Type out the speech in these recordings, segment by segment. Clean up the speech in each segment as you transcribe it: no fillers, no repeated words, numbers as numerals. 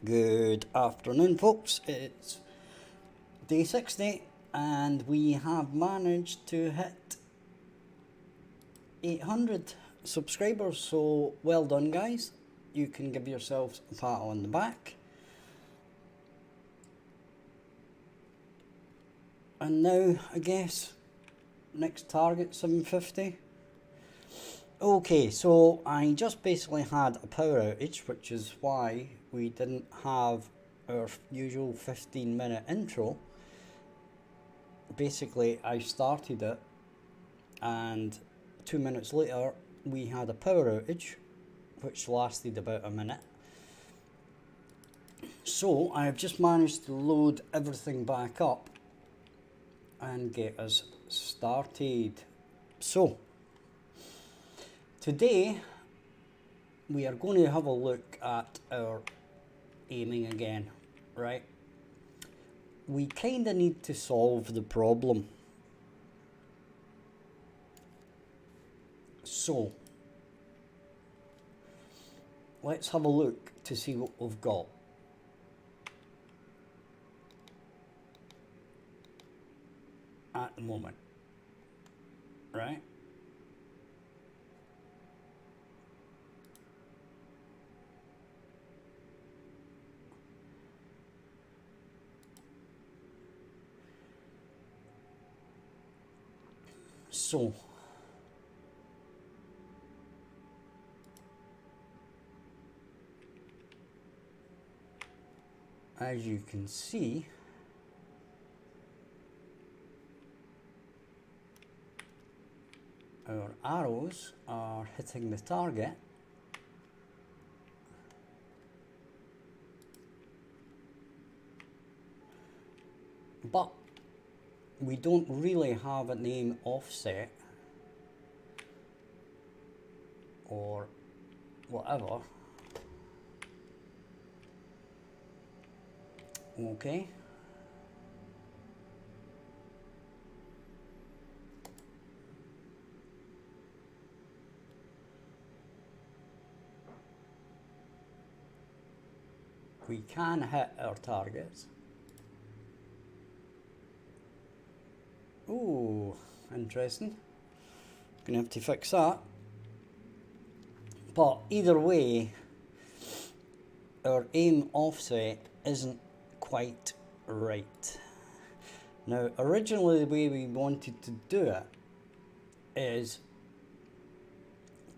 Good afternoon, folks. It's day 60 and we have managed to hit 800 subscribers, so well done, guys. You can give yourselves a pat on the back. And now, I guess, next target 750. Okay, so I just basically had a power outage, which is why we didn't have our usual 15-minute intro. Basically, I started it, and 2 minutes later, we had a power outage, which lasted about a minute. So, I've just managed to load everything back up and get us started. So, today we are going to have a look at our aiming again, right? We kind of need to solve the problem. So, let's have a look to see what we've got. At the moment, right? So, as you can see, our arrows are hitting the target, but we don't really have an aim offset or whatever. Okay. We can hit our targets. Ooh, interesting. Gonna have to fix that. But either way, our aim offset isn't quite right. Now, originally the way we wanted to do it is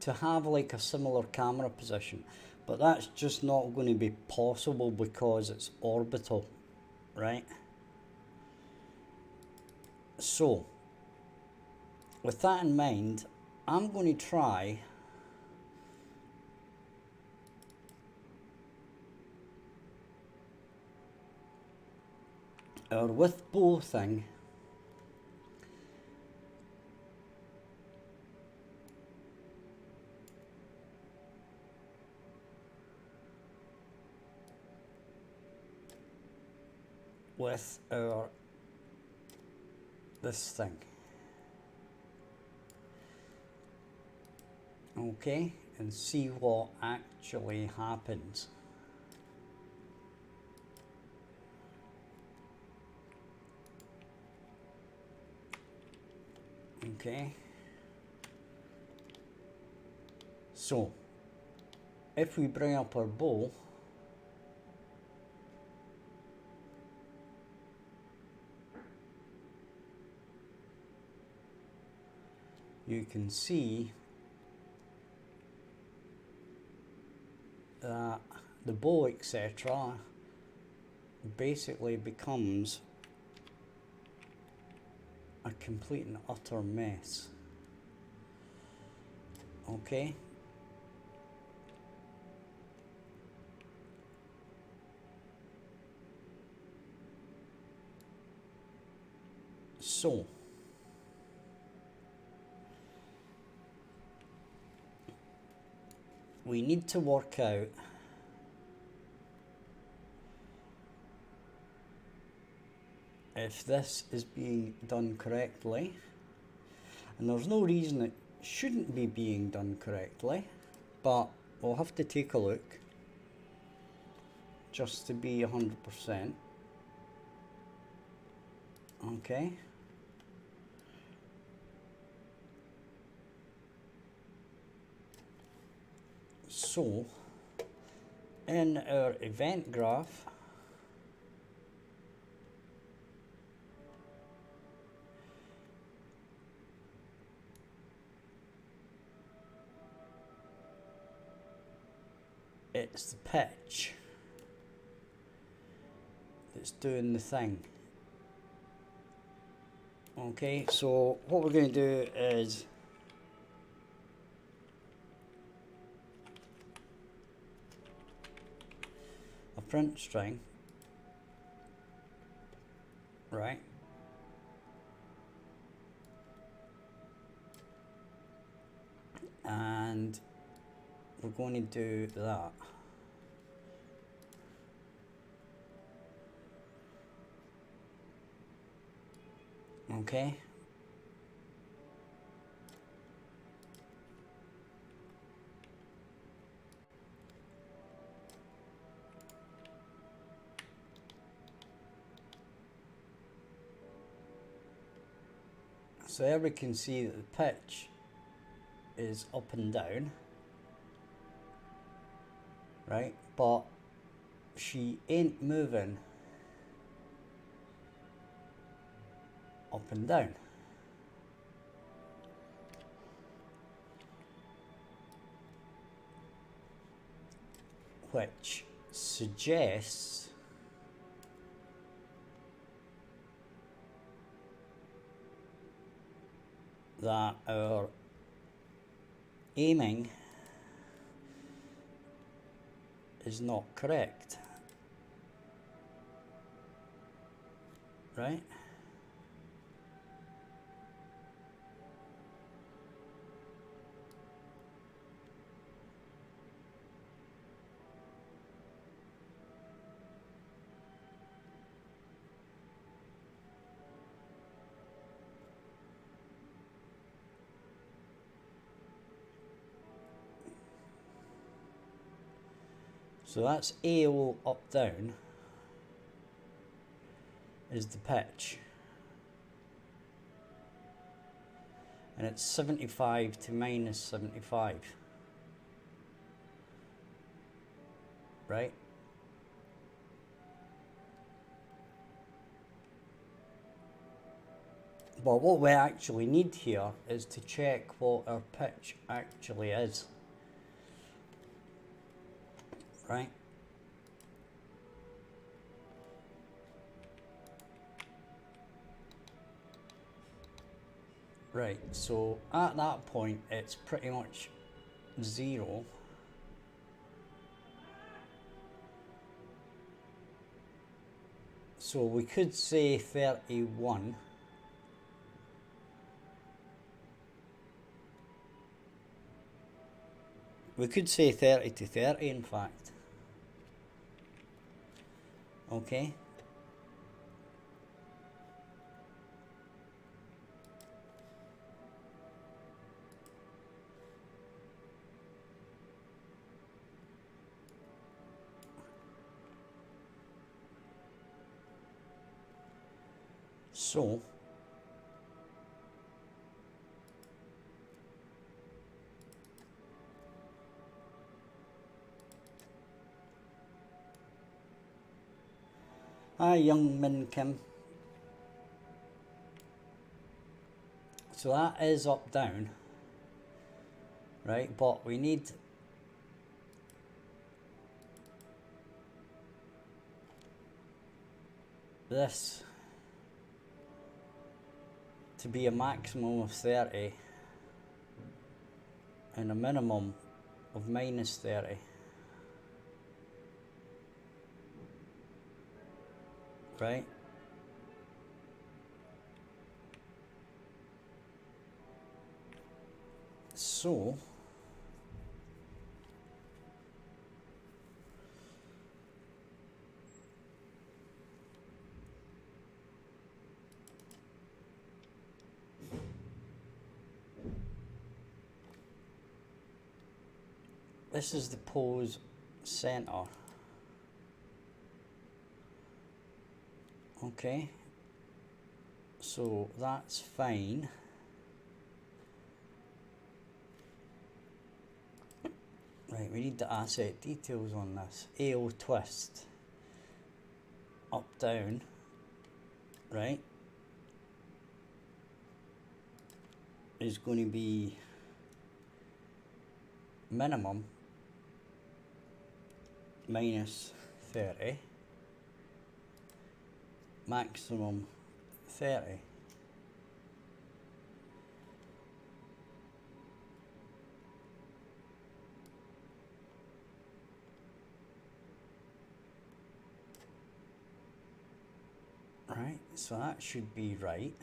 to have like a similar camera position, but that's just not going to be possible because it's orbital, right? So, with that in mind, I'm going to try our with bow thing with our this thing. Okay, and see what actually happens. Okay, so if we bring up our bow, you can see that the bow, etc., basically becomes a complete and utter mess. Okay, so we need to work out if this is being done correctly, and there's no reason it shouldn't be being done correctly, but we'll have to take a look. just to be 100%. Okay. So, in our event graph, it's the pitch that's doing the thing. Okay, so what we're going to do is a print string, right? And we're going to do that. Okay. So there we can see that the pitch is up and down, right? But she ain't moving up and down. Which suggests that our aiming is not correct, right? So that's AO up down is the pitch, and it's 75 to minus 75, right? But what we actually need here is to check what our pitch actually is, right? Right, so at that point it's pretty much 0. So we could say 31. We could say 30 to 30 in fact. Okay. So hi young Min Kim. So that is up down, right? But we need this to be a maximum of 30 and a minimum of minus 30. Right? So this is the pose center. Okay, so that's fine. Right, we need the asset details on this. AO twist. Up, down. Right. Is going to be minimum minus 30. Maximum 30. Right, so that should be right.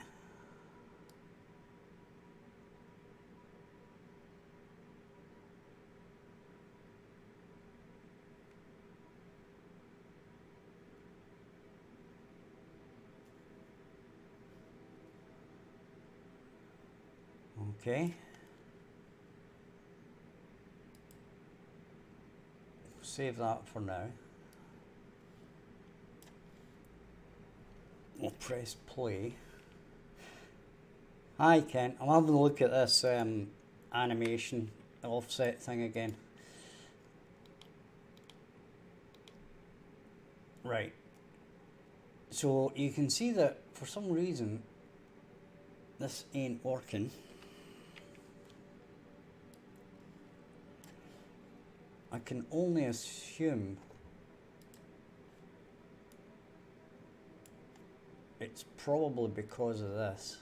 Okay. Save that for now. We'll press play. Hi Ken, I'm having a look at this animation offset thing again. Right. So you can see that for some reason this ain't working. I can only assume it's probably because of this.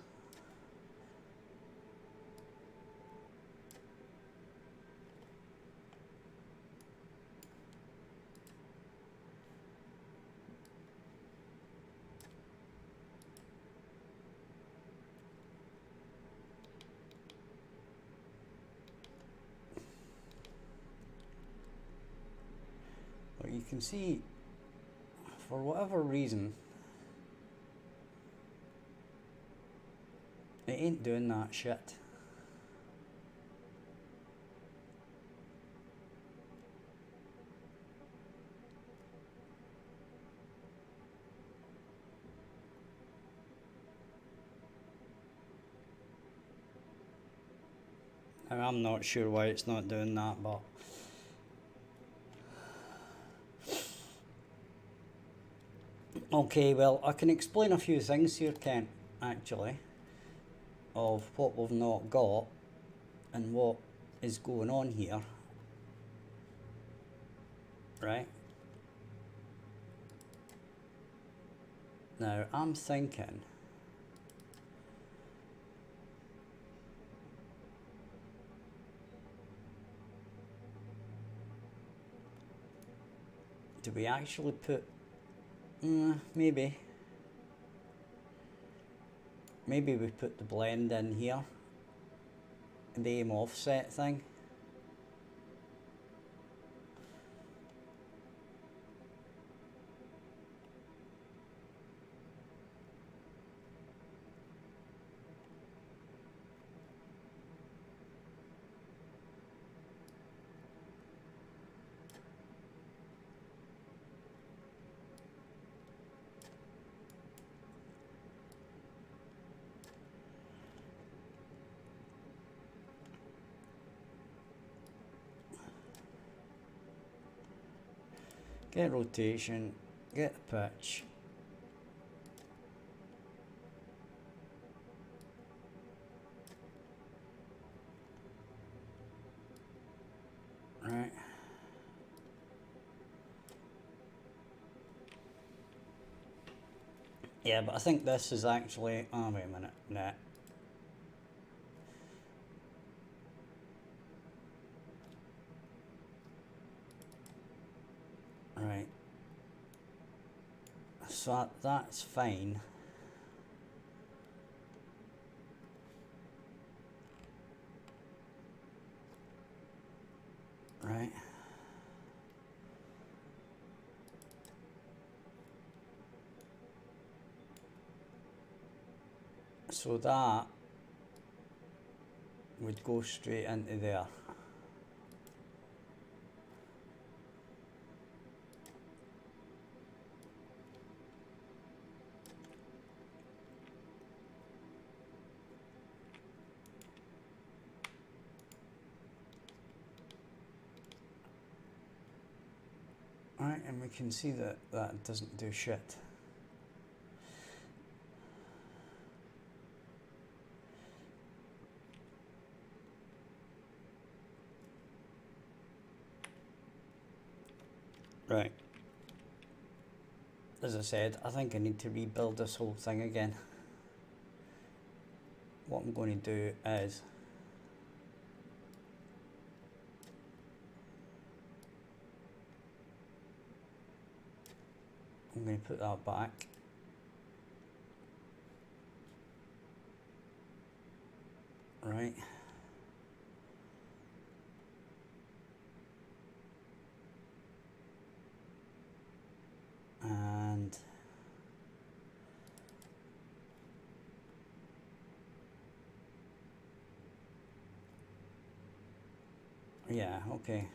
But you can see, for whatever reason, it ain't doing that shit. I'm not sure why it's not doing that, but okay, well, I can explain a few things here, Kent, actually, of what we've not got and what is going on here. Right? Now, I'm thinking do we actually put maybe we put the blend in here, the aim offset thing. Get rotation, get the pitch. Right. Yeah, but I think this is actually, oh wait a minute, nah. Right. So that's fine. Right. So that would go straight into there. Right, and we can see that that doesn't do shit. Right. As I said, I think I need to rebuild this whole thing again. What I'm going to do is I'm going to put that back. Right. And yeah, okay.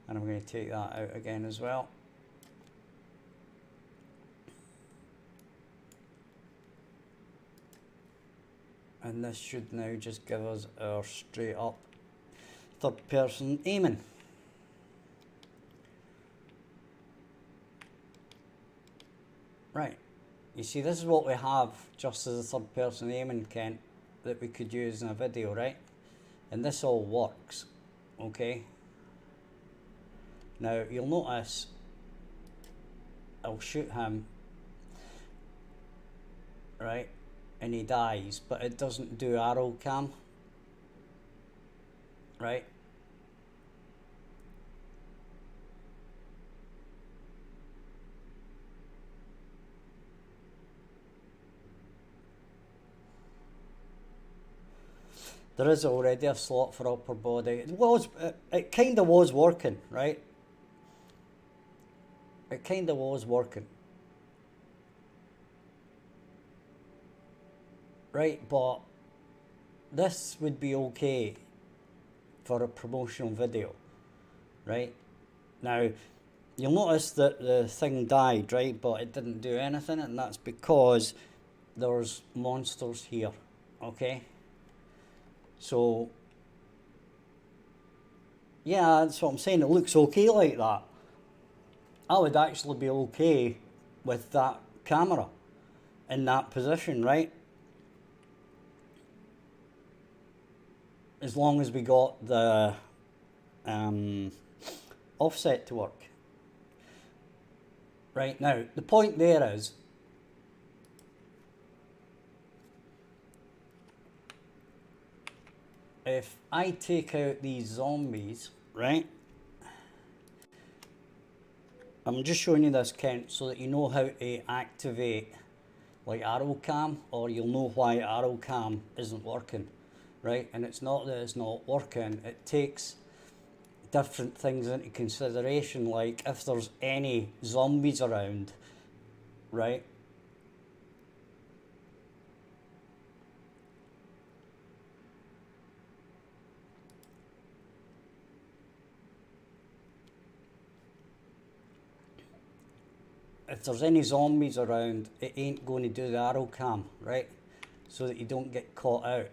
And I'm going to take that out again as well. And this should now just give us our straight up third person aiming. Right, you see this is what we have just as a third person aiming, Kent, that we could use in a video, right? And this all works, okay? Now you'll notice I'll shoot him, right, and he dies, but it doesn't do arrow cam, right? There is already a slot for upper body. It kind of was working, right? It kind of was working. Right, but this would be okay for a promotional video, right? Now, you'll notice that the thing died, right, but it didn't do anything, and that's because there's monsters here, okay? So, yeah, that's what I'm saying, it looks okay like that. I would actually be okay with that camera in that position, right? As long as we got the offset to work. Right, now, the point there is, if I take out these zombies, right, I'm just showing you this, Kent, so that you know how to activate like arrow cam, or you'll know why arrow cam isn't working, right? And it's not that it's not working, it takes different things into consideration, like if there's any zombies around, right? If there's any zombies around, it ain't going to do the arrow cam, right? So that you don't get caught out.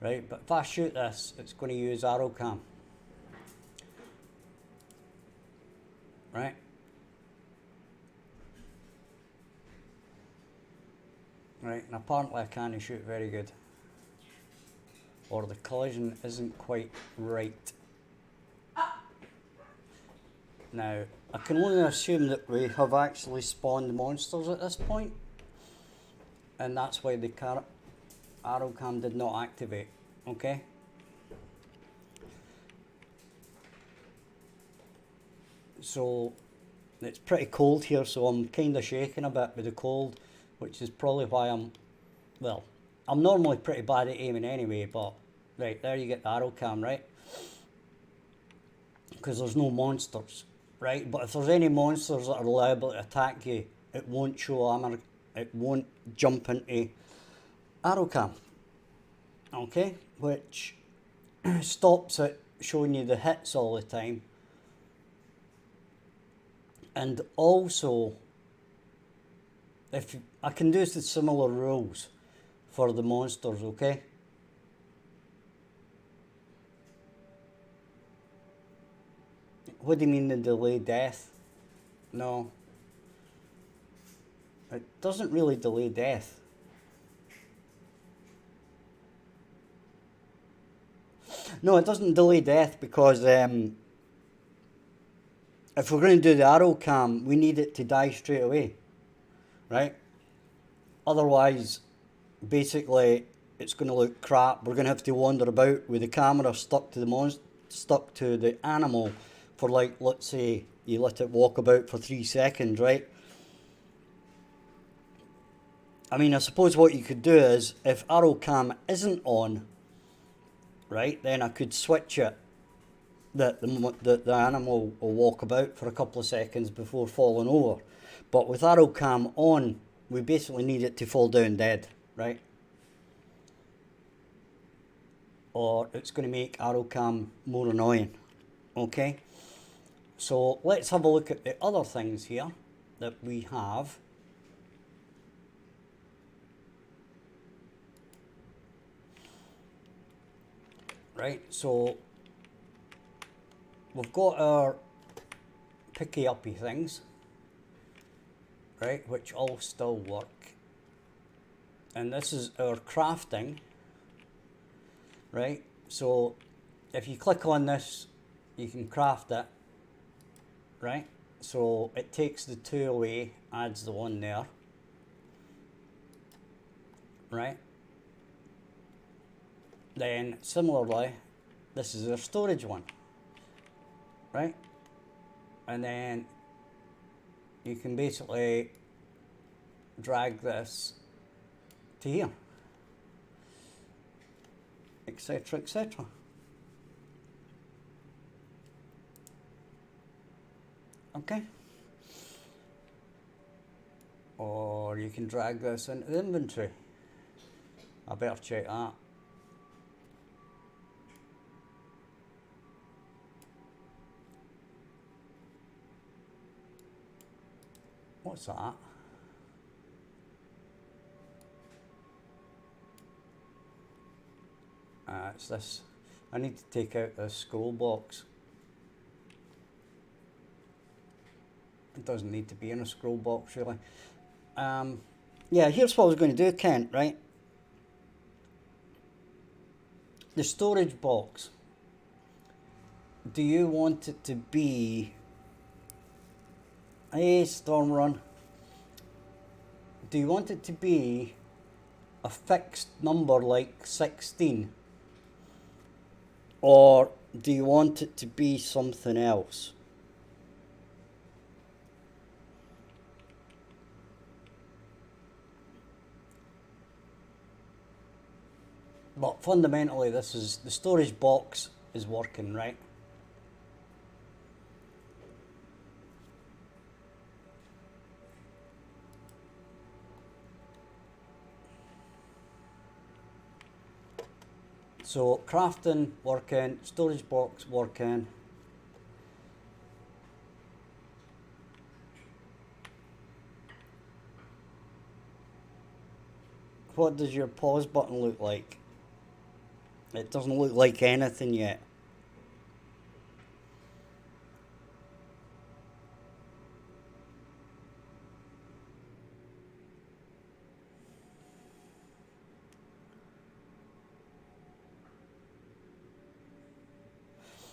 Right, but if I shoot this, it's going to use arrow cam. Right? Right, and apparently I can't shoot very good. Or the collision isn't quite right. Now, I can only assume that we have actually spawned monsters at this point, and that's why the arrow cam did not activate, okay? So, it's pretty cold here, so I'm kind of shaking a bit with the cold, which is probably why I'm normally pretty bad at aiming anyway, but, right, there you get the arrow cam, right? Because there's no monsters. Right, but if there's any monsters that are liable to attack you, it won't show armor, it won't jump into arrow cam. Okay, which stops it showing you the hits all the time. And also, if I can do the similar rules for the monsters, okay? What do you mean the delay death? No. It doesn't really delay death. No, it doesn't delay death because if we're going to do the arrow cam, we need it to die straight away, right? Otherwise, basically, it's going to look crap. We're going to have to wander about with the camera stuck to the animal for, like, let's say you let it walk about for 3 seconds, right? I mean, I suppose what you could do is, if arrow cam isn't on, right, then I could switch it that the animal will walk about for a couple of seconds before falling over. But with arrow cam on, we basically need it to fall down dead, right? Or it's going to make arrow cam more annoying. Okay, so let's have a look at the other things here that we have. Right, so we've got our picky uppy things, right, which all still work. And this is our crafting, right? So if you click on this, you can craft it, right? So it takes the 2 away, adds the 1 there, right? Then similarly, this is our storage one, right? And then you can basically drag this to here, etc., etc. Okay. Or you can drag this into the inventory. I better check that. What's that? It's this. I need to take out this scroll box. It doesn't need to be in a scroll box, really. Yeah, here's what I was going to do, Kent, right? The storage box. Do you want it to be... Hey, Stormrun. Do you want it to be a fixed number like 16? Or do you want it to be something else? But fundamentally, this is the storage box is working, right? So crafting working, storage box working. What does your pause button look like? It doesn't look like anything yet.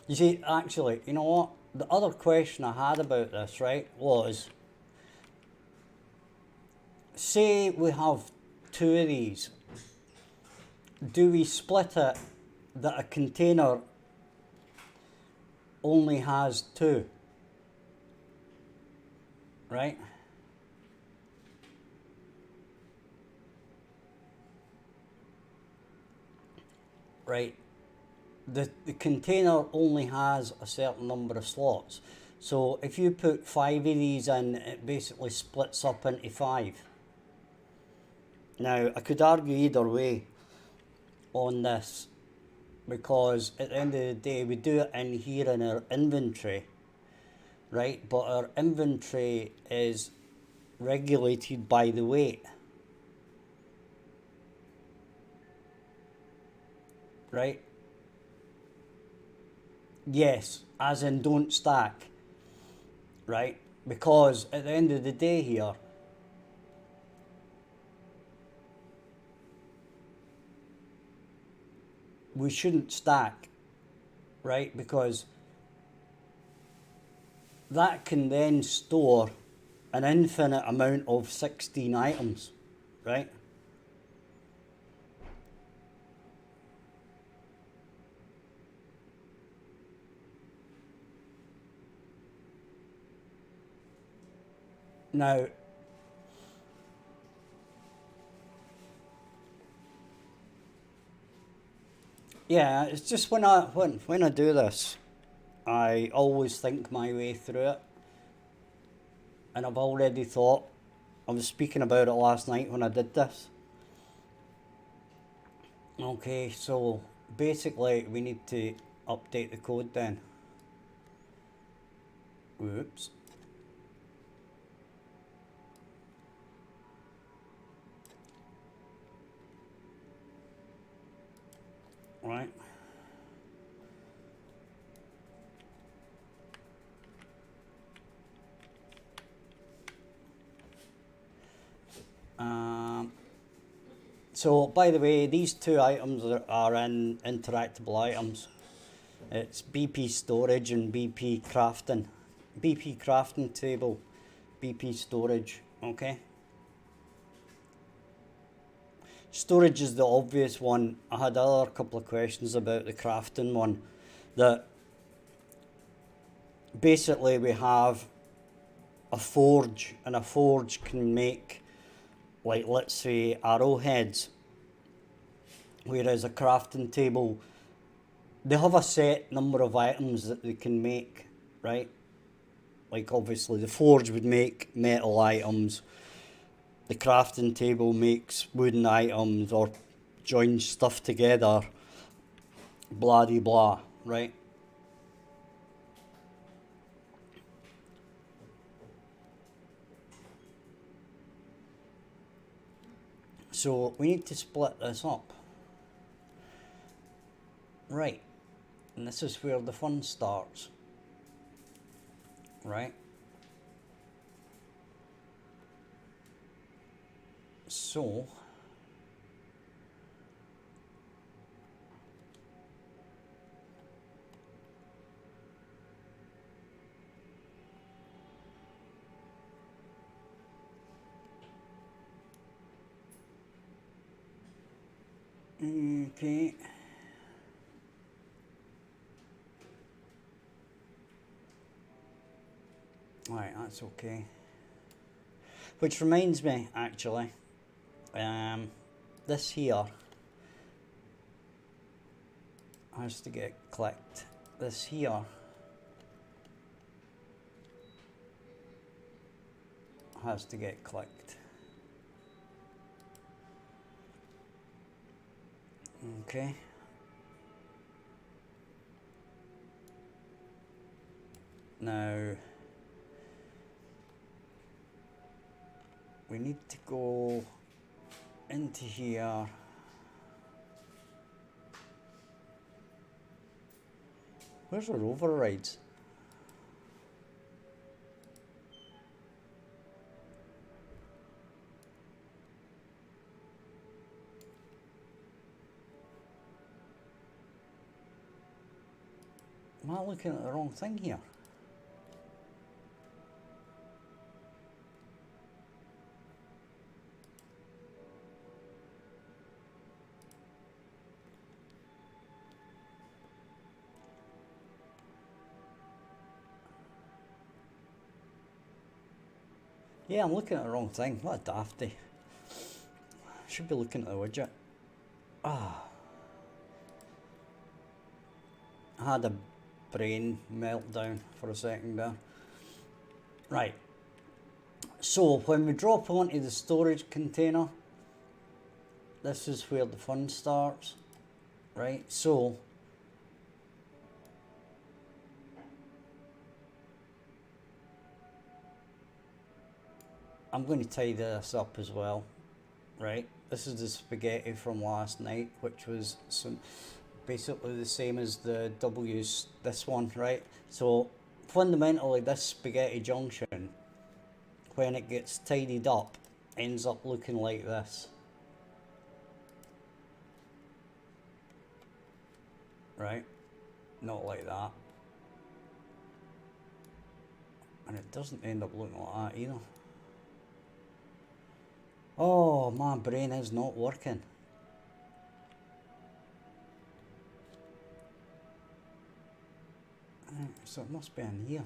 You see, actually, you know what? The other question I had about this, right, was, say we have 2 of these. Do we split it that a container only has 2? Right? Right. The container only has a certain number of slots. So if you put 5 of these in, it basically splits up into 5. Now, I could argue either way on this, because at the end of the day, we do it in here in our inventory, right? But our inventory is regulated by the weight, right? Yes, as in don't stack, right? Because at the end of the day here, we shouldn't stack, right? Because that can then store an infinite amount of 16 items, right? Now, yeah, it's just when I do this, I always think my way through it, and I've already thought. I was speaking about it last night when I did this. Okay, so basically we need to update the code then. Oops. Right. So, by the way, these two items are in interactable items. It's BP storage and BP crafting. BP crafting table, BP storage, okay? Storage is the obvious one. I had other couple of questions about the crafting one. That basically we have a forge, and a forge can make, like, let's say arrowheads, whereas a crafting table, they have a set number of items that they can make, right? Like obviously the forge would make metal items, the crafting table makes wooden items or joins stuff together, blah de blah, right? So we need to split this up. Right, and this is where the fun starts, right? So okay. Right, that's okay. Which reminds me, actually, this here has to get clicked. This here has to get clicked. Okay. Now we need to go into here. Where's our overrides? Am I looking at the wrong thing here? Yeah, I'm looking at the wrong thing. What a dafty. Should be looking at the widget. Ah. I had a brain meltdown for a second there. Right. So when we drop onto the storage container, this is where the fun starts. Right. So I'm going to tidy this up as well. Right. This is the spaghetti from last night, which was some basically the same as the W's, this one, right? So fundamentally this spaghetti junction, when it gets tidied up, ends up looking like this. Right? Not like that. And it doesn't end up looking like that either. Oh, my brain is not working. So it must be in here.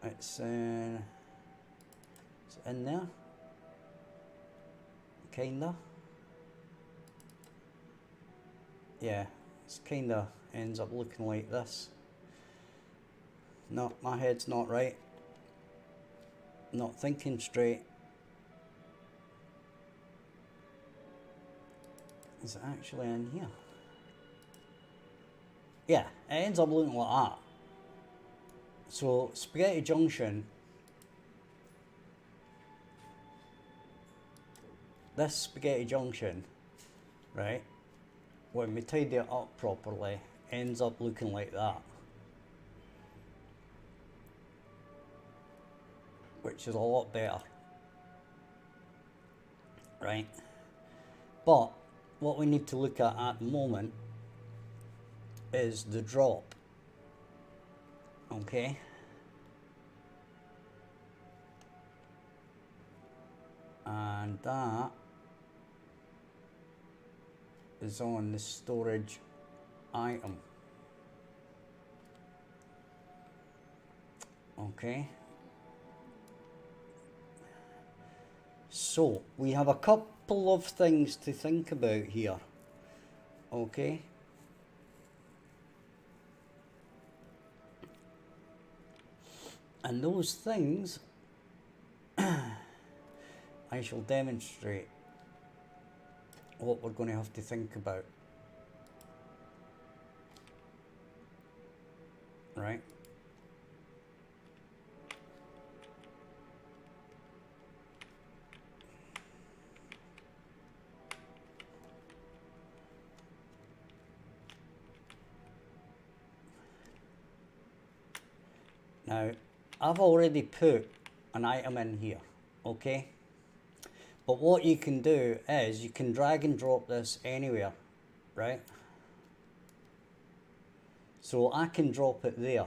It's in there. Kinda. Yeah, it's kinda ends up looking like this. No, my head's not right. Not thinking straight. Is it actually in here? Yeah, it ends up looking like that. So, spaghetti junction, this spaghetti junction, right, when we tidy it up properly, ends up looking like that. Which is a lot better. Right? But, what we need to look at the moment is the drop. Okay? And that is on the storage item. Okay? So, we have a couple of things to think about here. Okay? And those things I shall demonstrate what we're going to have to think about. Right? Now, I've already put an item in here, okay? But what you can do is you can drag and drop this anywhere, right? So I can drop it there.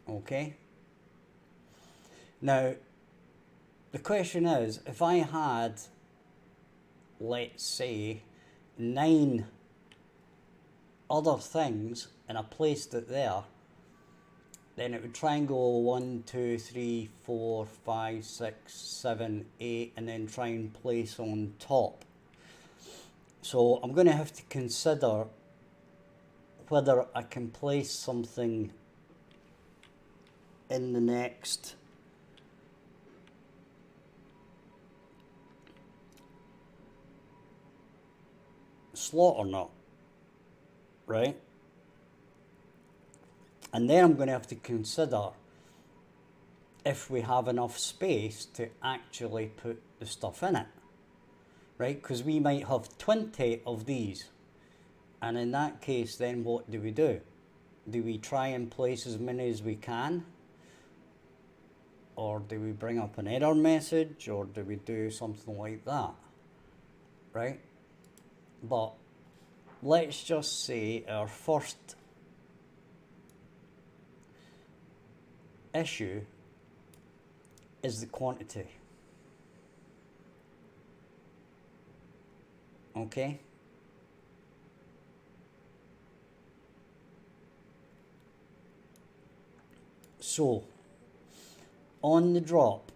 Okay? Now, the question is, if I had, let's say, 9 other things and I placed it there, then it would try and go 1, 2, 3, 4, 5, 6, 7, 8, and then try and place on top. So I'm going to have to consider whether I can place something in the next slot or not, right? And then I'm going to have to consider if we have enough space to actually put the stuff in it, right? Because we might have 20 of these. And in that case, then what do we do? Do we try and place as many as we can? Or do we bring up an error message? Or do we do something like that? Right? But let's just say our first issue is the quantity. Okay? So, on the drop,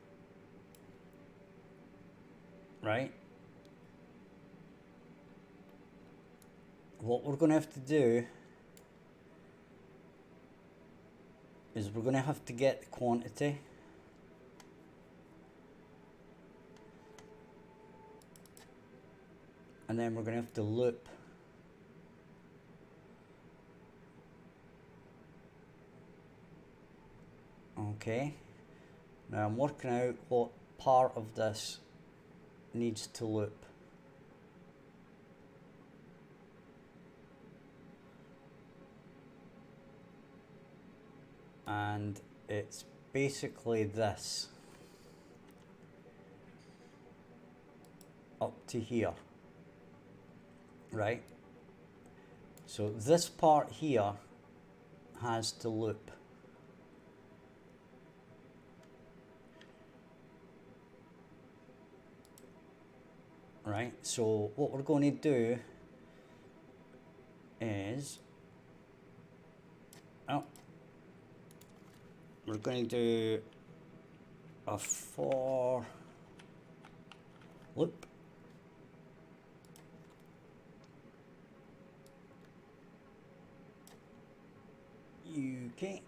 right, what we're going to have to do is we're going to have to get the quantity, and then we're going to have to loop okay. Now I'm working out what part of this needs to loop. And it's basically this up to here, right? So this part here has to loop. Right, so what we're going to do is, we're going to do a for loop. Okay.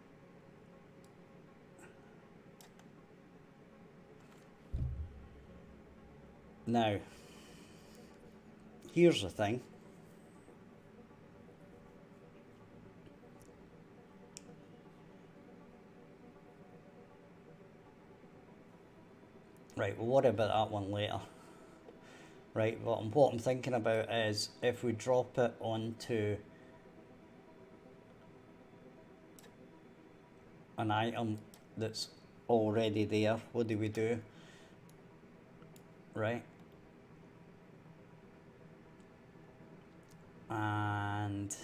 Now, here's the thing. Right, we'll worry about that one later. Right, what I'm thinking about is if we drop it onto an item that's already there, what do we do? Right, and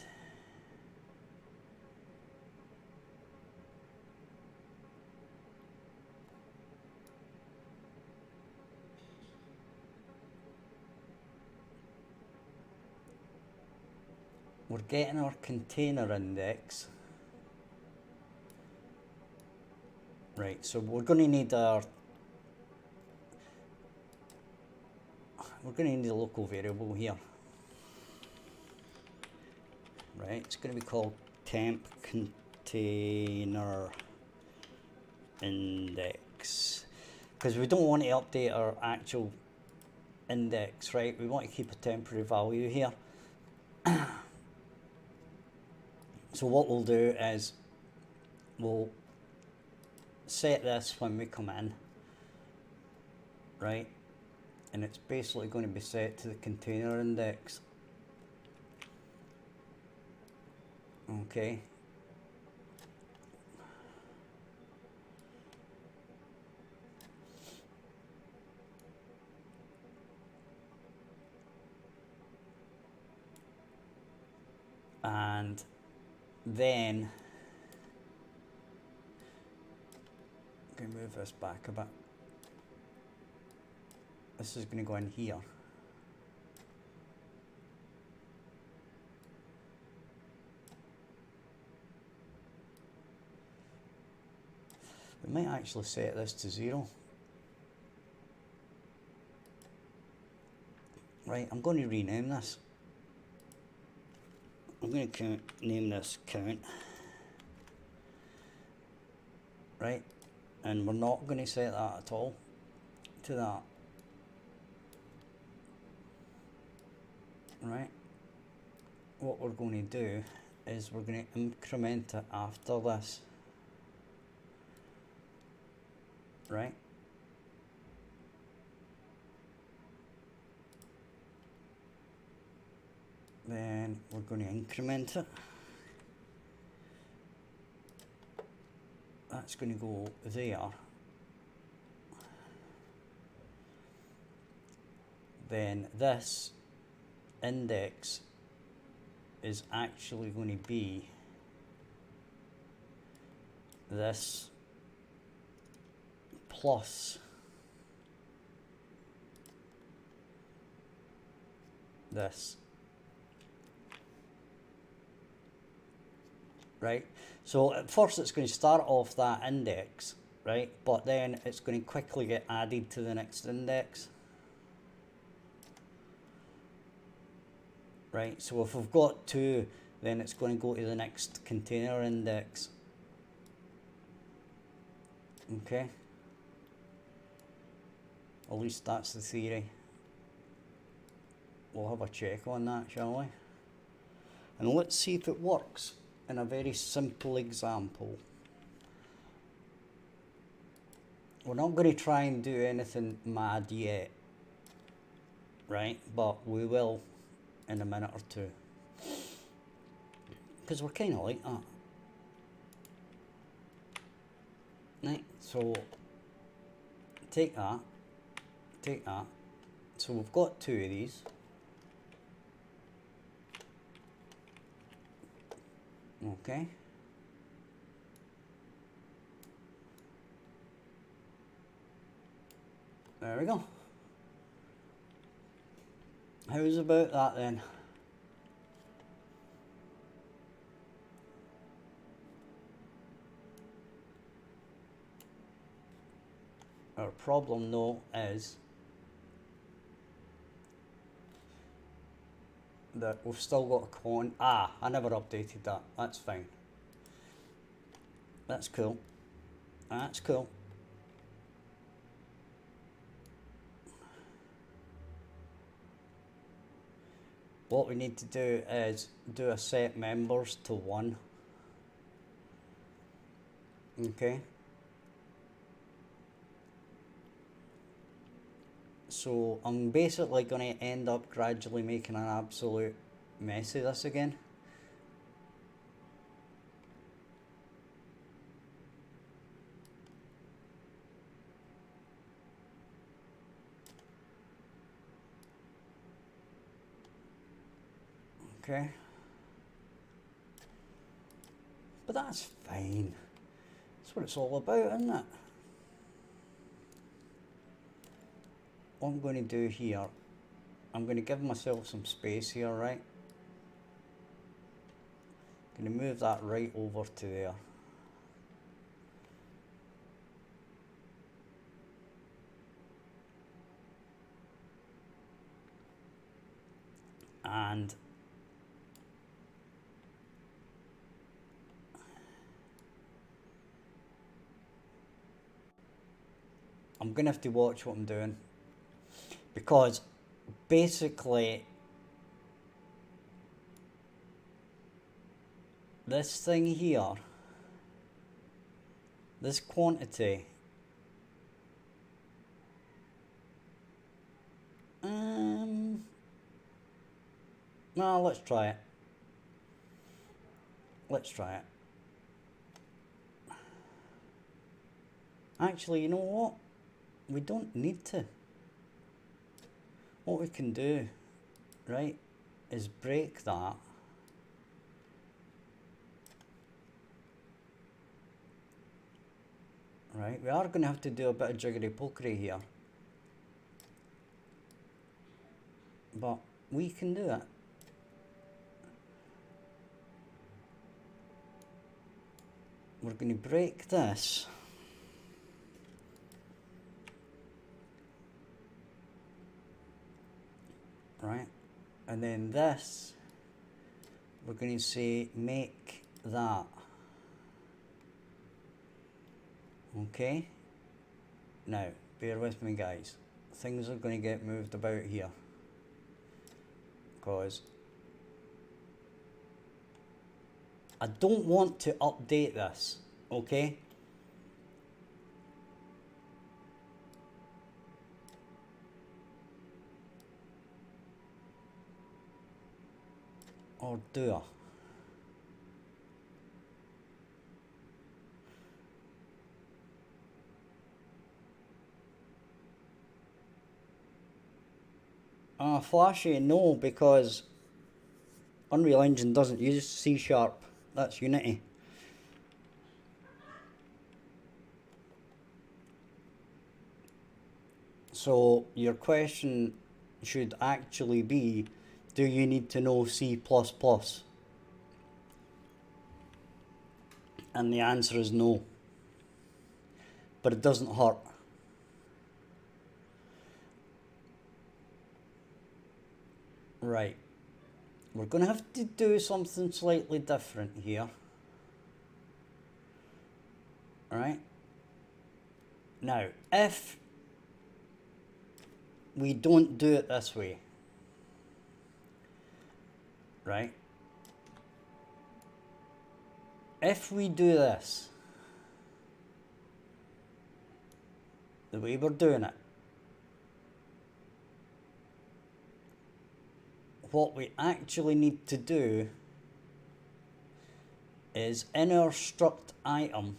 we're getting our container index. Right, so we're going to need a local variable here. Right, it's going to be called temp container index, because we don't want to update our actual index, right? We want to keep a temporary value here. So what we'll do is we'll set this when we come in, right? And it's basically going to be set to the container index. Okay. And then I'm going to move this back a bit. This is going to go in here. We might actually set this to 0. Right, I'm going to rename this. I'm going to name this count. Right, and we're not going to set that at all to that. Right, what we're going to do is we're going to increment it after this. Right, then we're going to increment it. That's going to go there. Then this index is actually going to be this plus this. Right, so at first it's going to start off that index, right, but then it's going to quickly get added to the next index. Right, so if we've got 2, then it's going to go to the next container index. Okay, at least that's the theory. We'll have a check on that, shall we? And let's see if it works in a very simple example. We're not going to try and do anything mad yet, right? But we will in a minute or two. Because we're kind of like that. Right, so take that, take that. So we've got two of these. Okay. There we go. How's about that then? Our problem though is that we've still got a con. Ah, I never updated that. That's fine. That's cool. That's cool. What we need to do is do a set members to 1. Okay. So I'm basically going to end up gradually making an absolute mess of this again. Okay. But that's fine. That's what it's all about, isn't it? What I'm going to do here, I'm going to give myself some space here, right? I'm going to move that right over to there. And I'm going to have to watch what I'm doing. Because basically this thing here, this quantity, no, let's try it. Let's try it. Actually, you know what? We don't need to. What we can do, right, is break that. Right, we are going to have to do a bit of jiggery pokery here. But we can do it. We're going to break this. Right, and then this, we're going to say make that. Okay, now bear with me guys, things are going to get moved about here because I don't want to update this, okay? Or do I? Flashy, no, because Unreal Engine doesn't use C#. That's Unity. So your question should actually be, do you need to know C++? And the answer is no. But it doesn't hurt. Right. We're going to have to do something slightly different here. Alright. Now, if we don't do it this way, right? If we do this, the way we're doing it, what we actually need to do is in our struct item,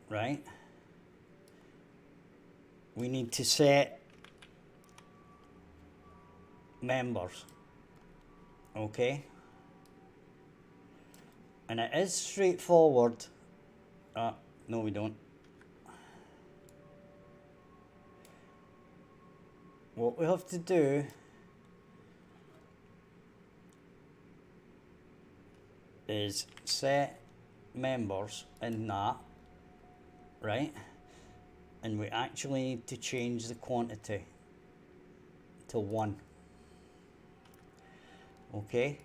right, we need to set members, okay? And it is straightforward. No we don't. What we have to do is set members in that, right? And we actually need to change the quantity to 1. Okay?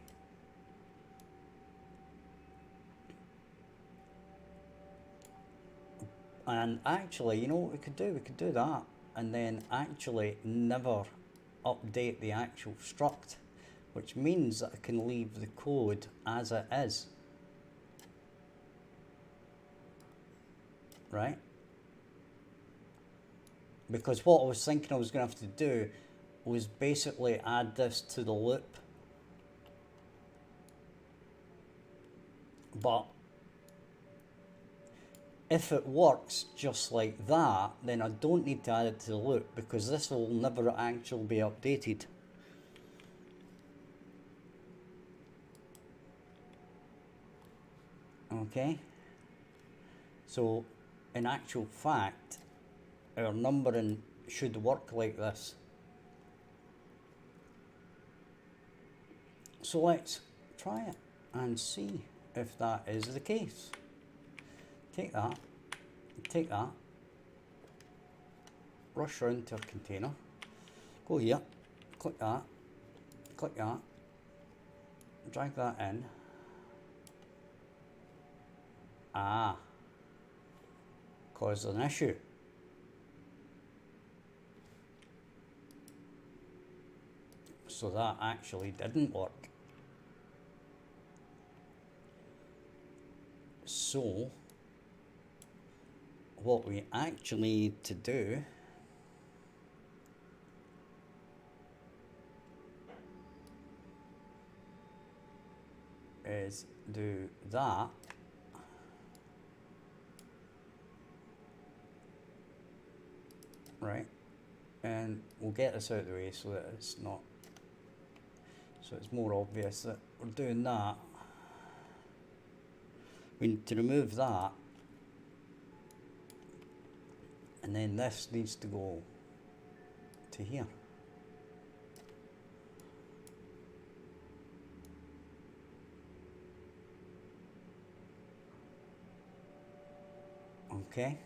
And actually, you know what we could do? We could do that and then actually never update the actual struct, which means that I can leave the code as it is. Right? Because what I was thinking I was going to have to do was basically add this to the loop. But if it works just like that, then I don't need to add it to the loop because this will never actually be updated. Okay? So, in actual fact, our numbering should work like this. So let's try it and see if that is the case. Take that, rush around to a container, go here, click that, drag that in. Caused an issue. So that actually didn't work. So what we actually need to do is do that, right, and we'll get this out of the way so that it's not, so it's more obvious that we're doing that. We need to remove that, and then this needs to go to here. Okay,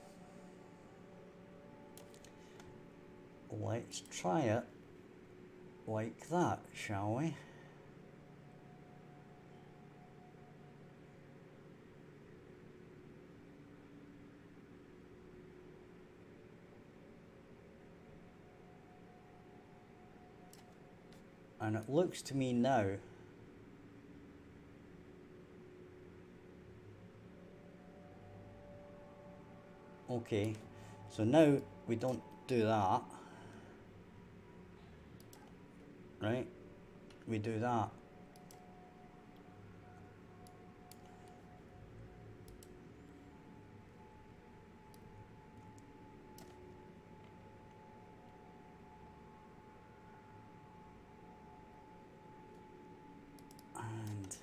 let's try it like that, shall we? And it looks to me now okay, so now we don't do that, right? We do that. And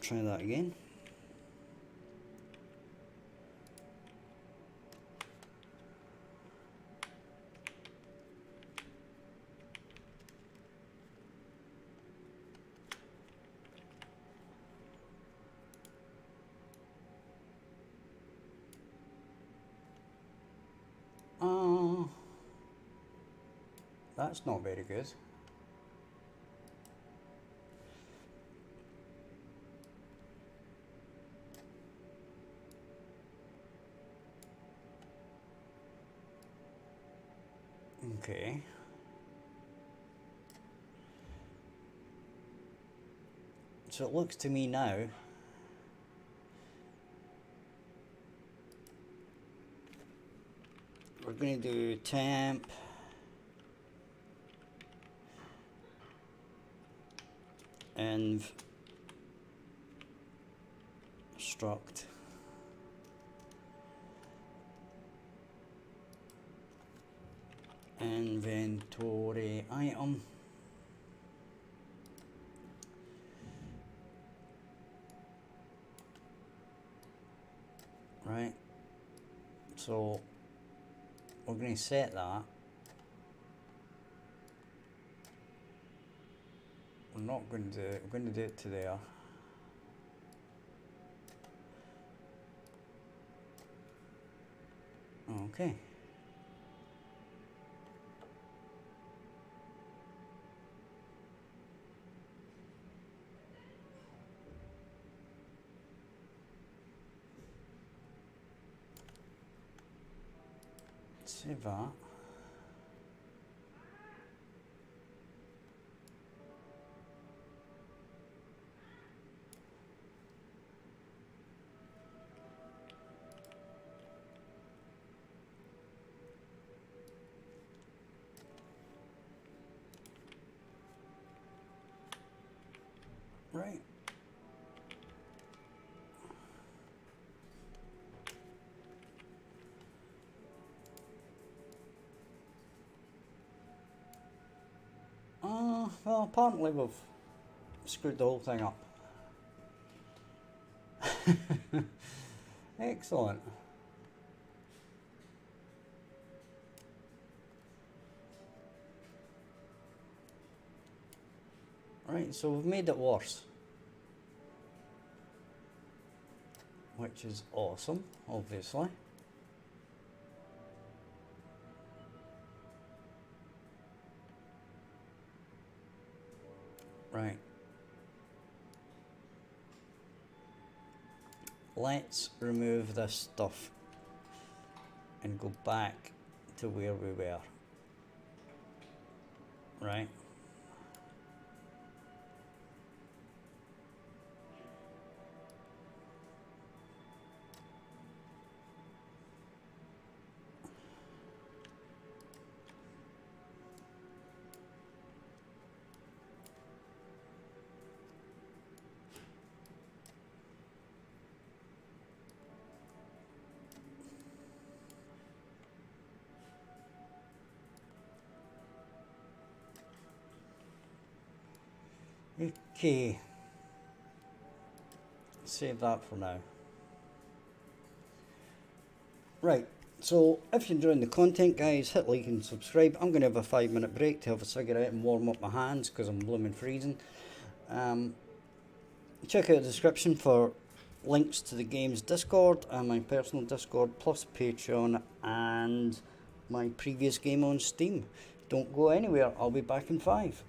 try that again. That's not very good. Okay. So it looks to me now we're going to do temp. Env struct inventory item, right? So we're going to set that. We're not going to do it. We're going to do it to there. Okay. Save that. Right. Well, apparently we've screwed the whole thing up. Excellent. Right, so we've made it worse. Which is awesome, obviously. Right. Let's remove this stuff and go back to where we were. Right. Okay. Save that for now. Right, so if you're enjoying the content, guys, hit like and subscribe. I'm going to have a 5-minute break to have a cigarette and warm up my hands because I'm blooming freezing. Check out the description for links to the game's Discord and my personal Discord, plus Patreon and my previous game on Steam. Don't go anywhere, I'll be back in 5.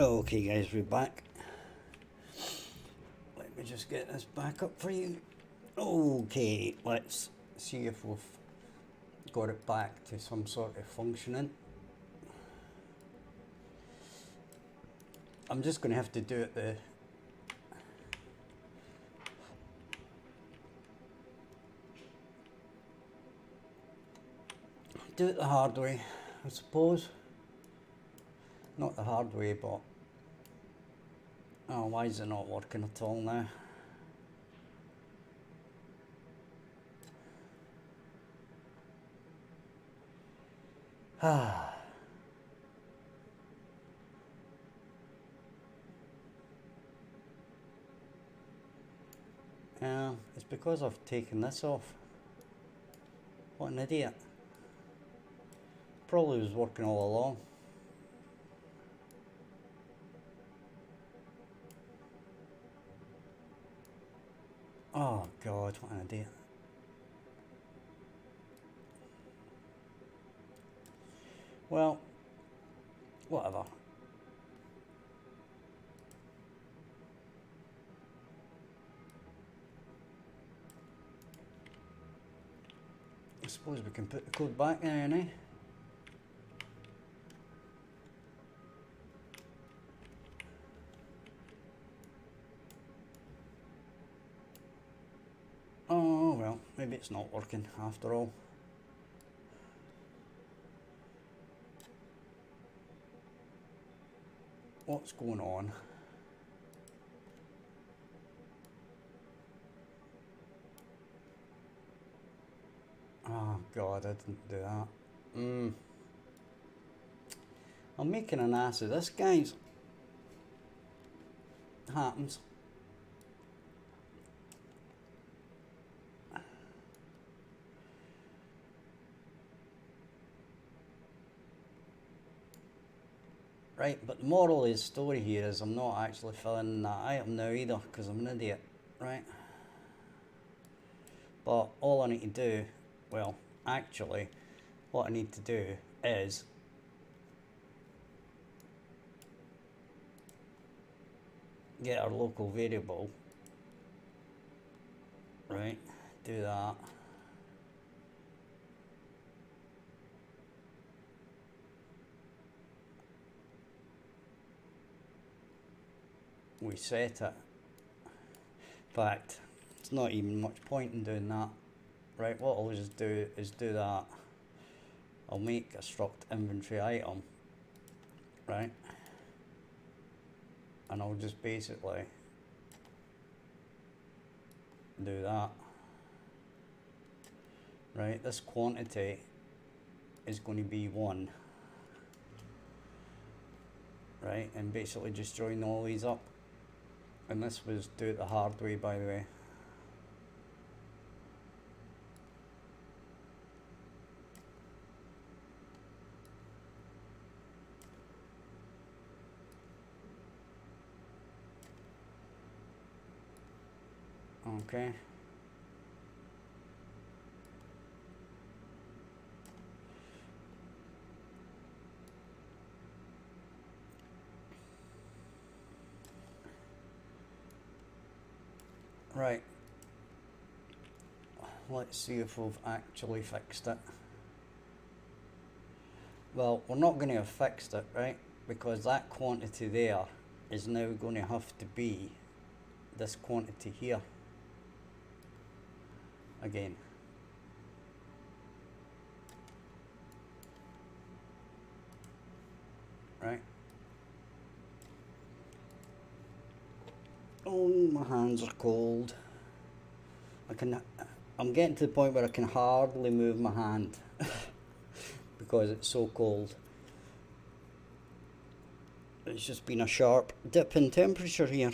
Okay guys, we're back. Let me just get this back up for you. Okay, let's see if we've got it back to some sort of functioning. I'm just going to have to do it the hard way, I suppose. Not the hard way, but oh, why is it not working at all now? Ah. Yeah, it's because I've taken this off. What an idiot. Probably was working all along. Oh God, what an idiot. Well, whatever. I suppose we can put the code back in, eh? Oh well, maybe it's not working after all. What's going on? Oh God, I didn't do that. I'm making an ass of this, guys. Happens. Right, but the moral of the story here is I'm not actually filling in that item now either, because I'm an idiot, right? But all I need to do, well, actually, what I need to do is get our local variable, right? Do that. We set it. In fact, it's not even much point in doing that. Right, what I'll just do is do that. I'll make a struct inventory item, right? And I'll just basically do that. Right, this quantity is going to be 1. Right, and basically just join all these up. And this was do it the hard way, by the way. Okay. Right. Let's see if we've actually fixed it. Well, we're not going to have fixed it, right? Because that quantity there is now going to have to be this quantity here. Again. Right? Oh, my hands are cold. I'm getting to the point where I can hardly move my hand because it's so cold. It's just been a sharp dip in temperature here.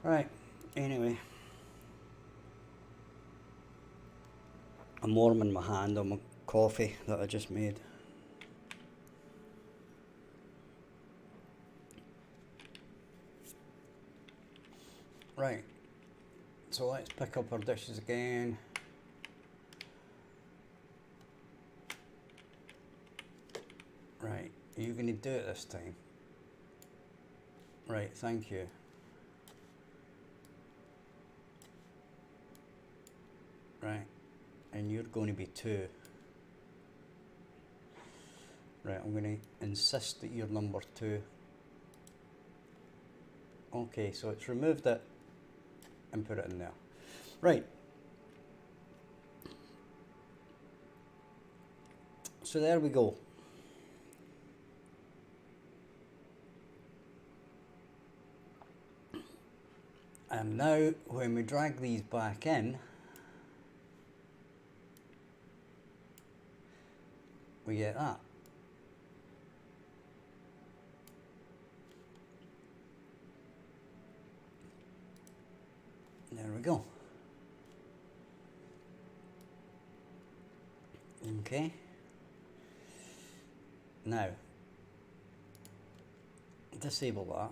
Right, anyway. I'm warming my hand on my coffee that I just made. Right, so let's pick up our dishes again. Right, are you going to do it this time? Right, thank you. Right, and you're going to be 2. Right, I'm going to insist that you're number 2. Okay, so it's removed it and put it in there. Right. So there we go. And now when we drag these back in, we get that. There we go. Okay. Now, disable that.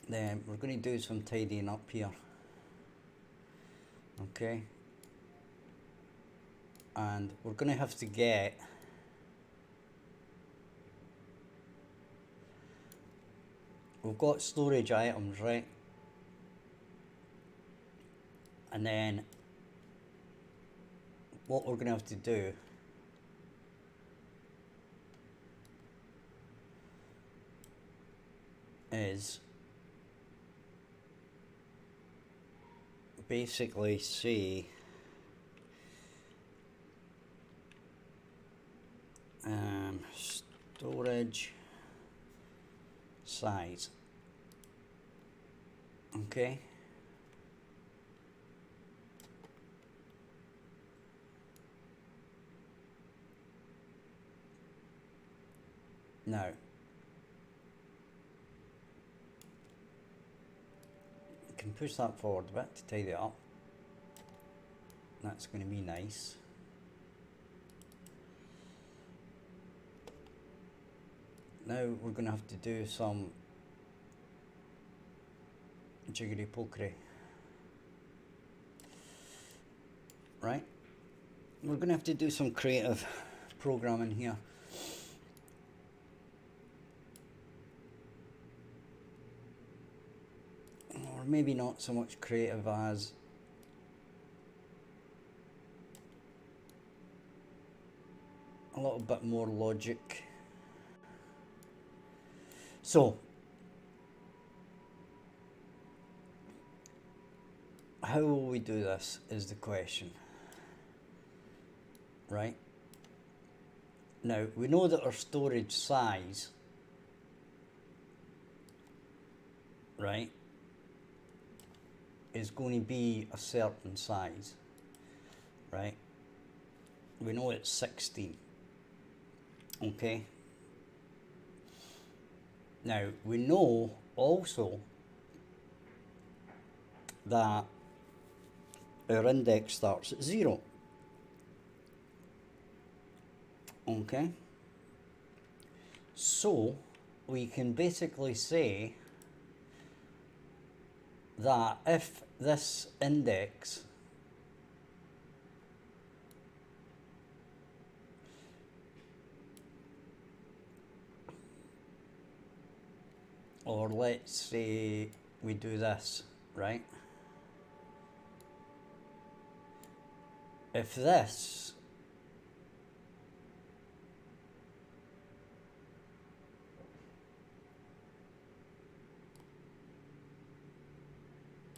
Then we're going to do some tidying up here. Okay. And we're going to have to get we've got storage items, right? And then what we're going to have to do is basically say storage size. Okay. Now, you can push that forward a bit to tidy it up. That's going to be nice. Now we're going to have to do some jiggery pokery. Right? We're going to have to do some creative programming here. Or maybe not so much creative as a little bit more logic. So, how will we do this is the question, right? Now, we know that our storage size, right, is going to be a certain size, right? We know it's 16, okay? Now, we know also that our index starts at 0. Okay? So, we can basically say that if this index or let's say we do this, right? If this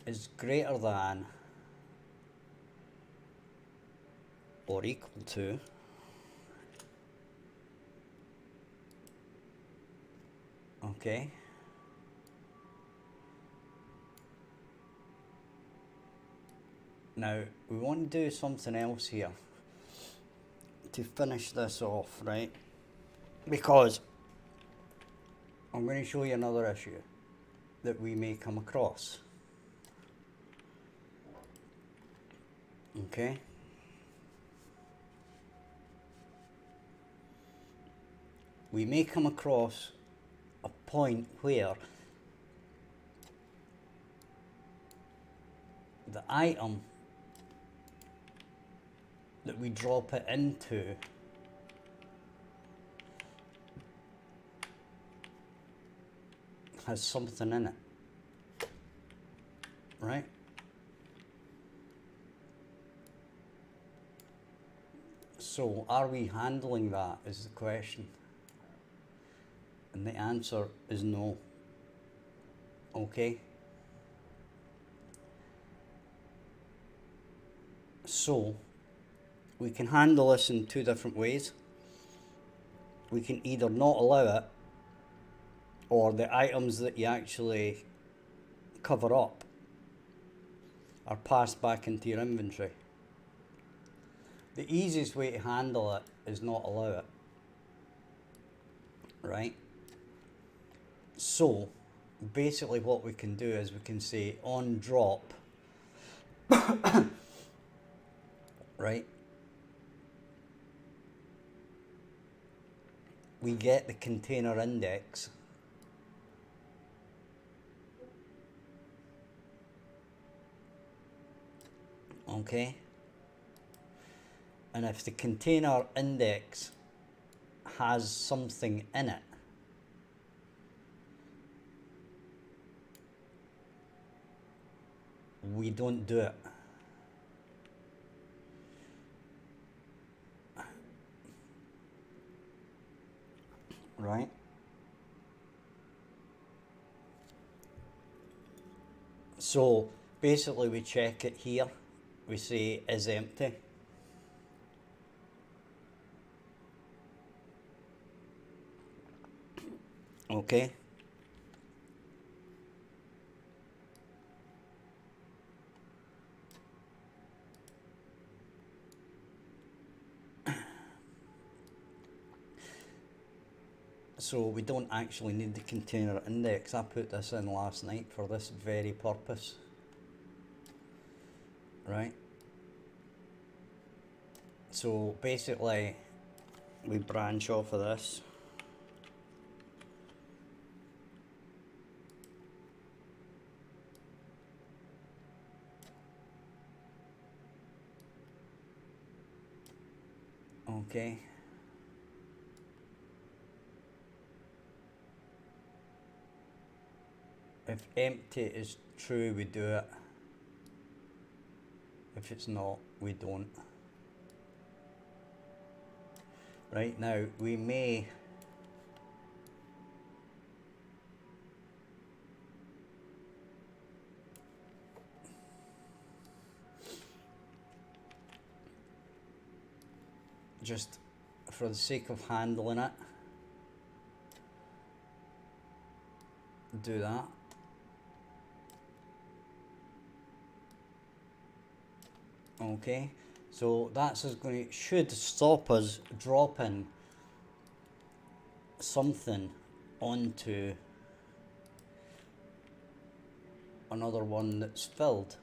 is greater than or equal to okay, now we want to do something else here to finish this off, right? Because I'm going to show you another issue that we may come across. Okay? We may come across a point where the item that we drop it into has something in it, right? So are we handling that is the question. And the answer is no. Okay? So we can handle this in two different ways. We can either not allow it, or the items that you actually cover up are passed back into your inventory. The easiest way to handle it is not allow it, right? So basically what we can do is we can say on drop, right? We get the container index, okay? And if the container index has something in it, we don't do it. Right? So basically we check it here. We say is empty. Okay. So we don't actually need the container index. I put this in last night for this very purpose. Right? So basically we branch off of this. Okay. If empty is true, we do it. If it's not, we don't. Right, now we may just, for the sake of handling it, do that. Okay, so that's going to, should stop us dropping something onto another one that's filled.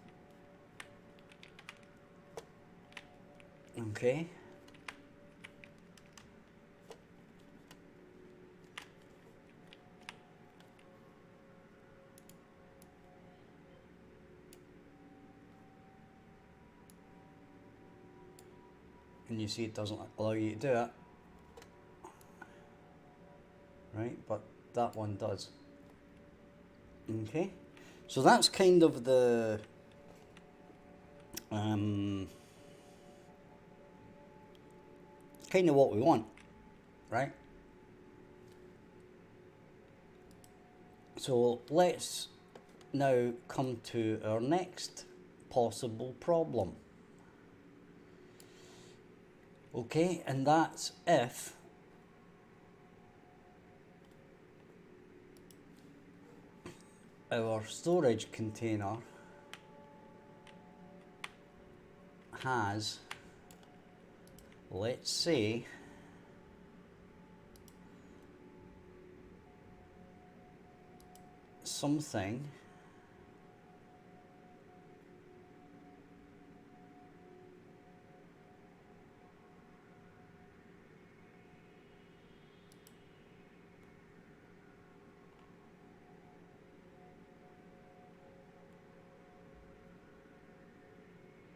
Okay. And you see it doesn't allow you to do it. Right, but that one does. Okay, so that's kind of the kind of what we want, right? So let's now come to our next possible problem. Okay, and that's if our storage container has, let's say, something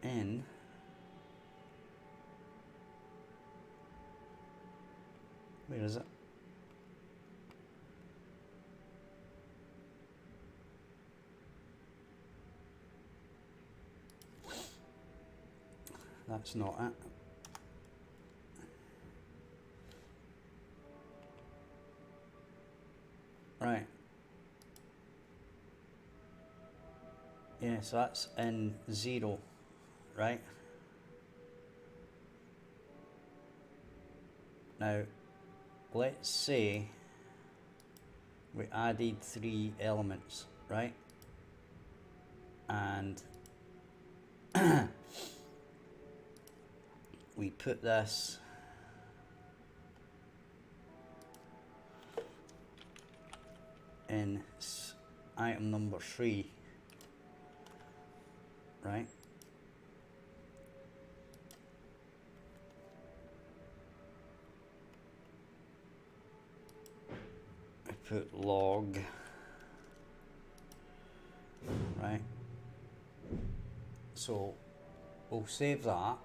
in where is it? That's not it. Right. Yeah, so that's in 0, right? Now, let's say we added 3 elements, right? And we put this in item number 3, right? I put log, right? So we'll save that.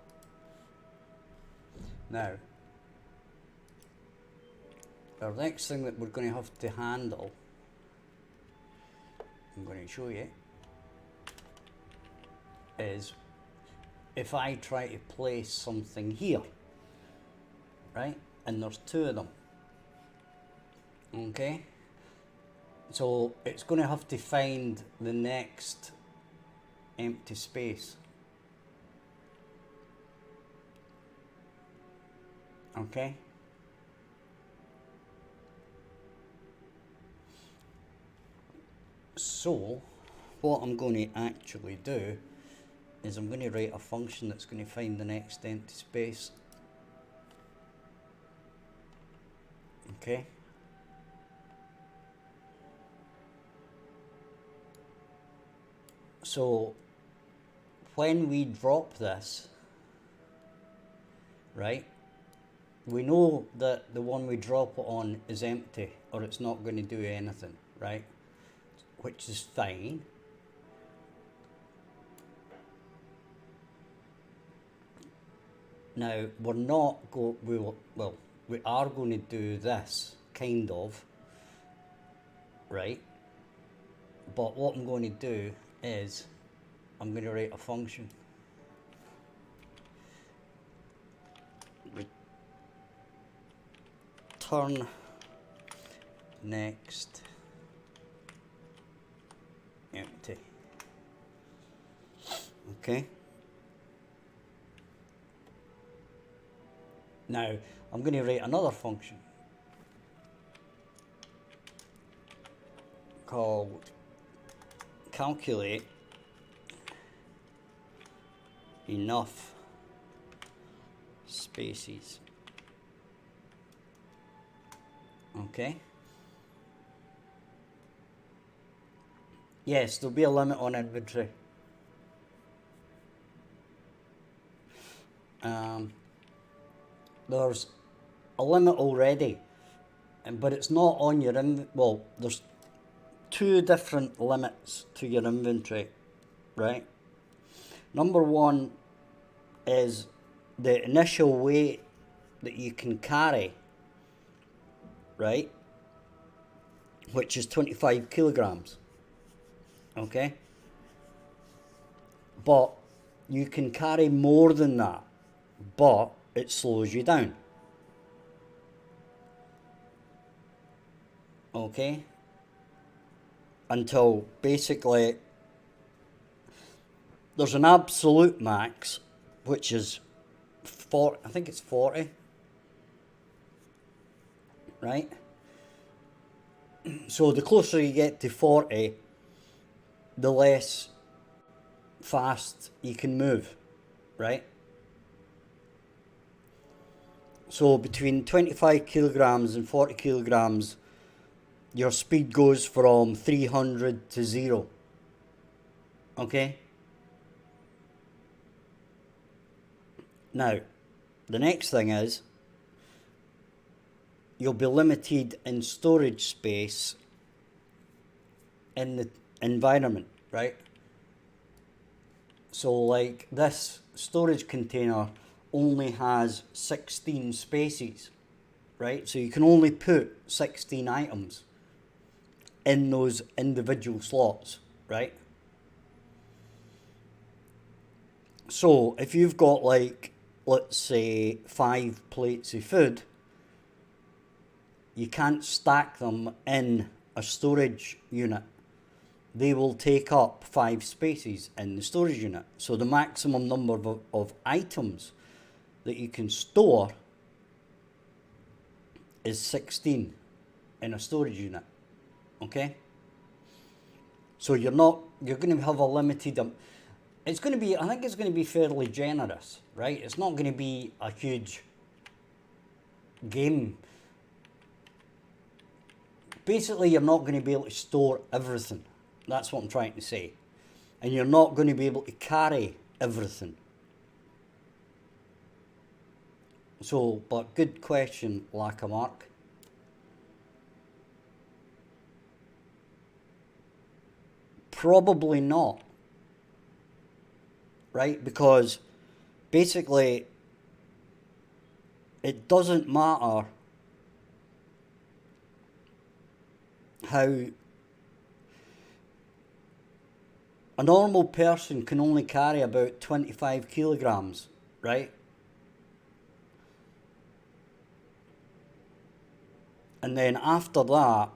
Now, our next thing that we're going to have to handle, I'm going to show you, is if I try to place something here, right, and there's 2 of them, okay, so it's going to have to find the next empty space, okay. So what I'm going to actually do is I'm going to write a function that's going to find the next empty space. Okay. So when we drop this, right, we know that the one we drop it on is empty, or it's not going to do anything, right? Which is fine. Now we're not we are going to do this kind of, right? But what I'm going to do is I'm going to write a function. Return next empty. Okay. Now I'm going to write another function called calculate enough spaces. Okay. Yes, there'll be a limit on inventory. There's a limit already, but it's not on your well, there's 2 different limits to your inventory, right? Number 1 is the initial weight that you can carry, right? Which is 25 kilograms. Okay? But you can carry more than that, but it slows you down. Okay? Until basically there's an absolute max, which is 40, I think it's 40, right? So the closer you get to 40, the less fast you can move, right? So between 25 kilograms and 40 kilograms, your speed goes from 300 to 0. Okay? Now, the next thing is, you'll be limited in storage space in the environment, right? So like this storage container only has 16 spaces, right? So you can only put 16 items in those individual slots, right? So if you've got like, let's say 5 plates of food, you can't stack them in a storage unit. They will take up 5 spaces in the storage unit. So the maximum number of items that you can store is 16 in a storage unit. Okay? So you're going to have a limited, it's going to be, I think it's going to be fairly generous, right? It's not going to be a huge game. Basically, you're not going to be able to store everything. That's what I'm trying to say. And you're not going to be able to carry everything. So, but good question, Lackamark. Probably not. Right? Because basically, it doesn't matter how a normal person can only carry about 25 kilograms, right? And then after that,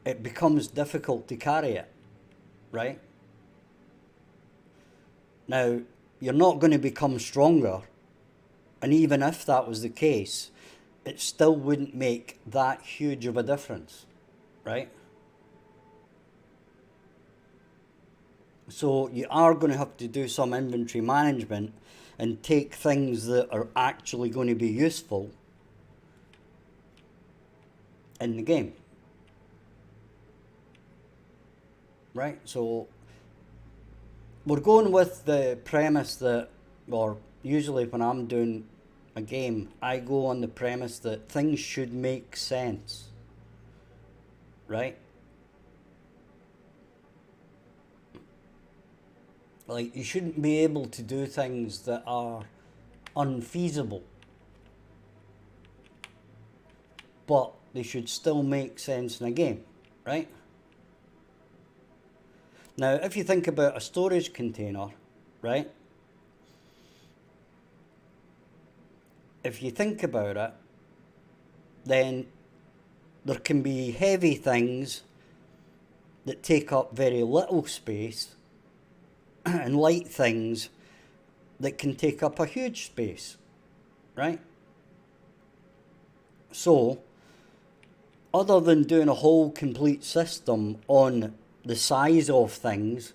it becomes difficult to carry it, right? Now, you're not going to become stronger, and even if that was the case, it still wouldn't make that huge of a difference, right? So you are going to have to do some inventory management and take things that are actually going to be useful in the game. Right? So we're going with the premise that, or usually when I'm doing a game, I go on the premise that things should make sense. Right? Like, you shouldn't be able to do things that are unfeasible, but they should still make sense in a game, right? Now, if you think about a storage container, right? If you think about it, then there can be heavy things that take up very little space and light things that can take up a huge space, right? So, other than doing a whole complete system on the size of things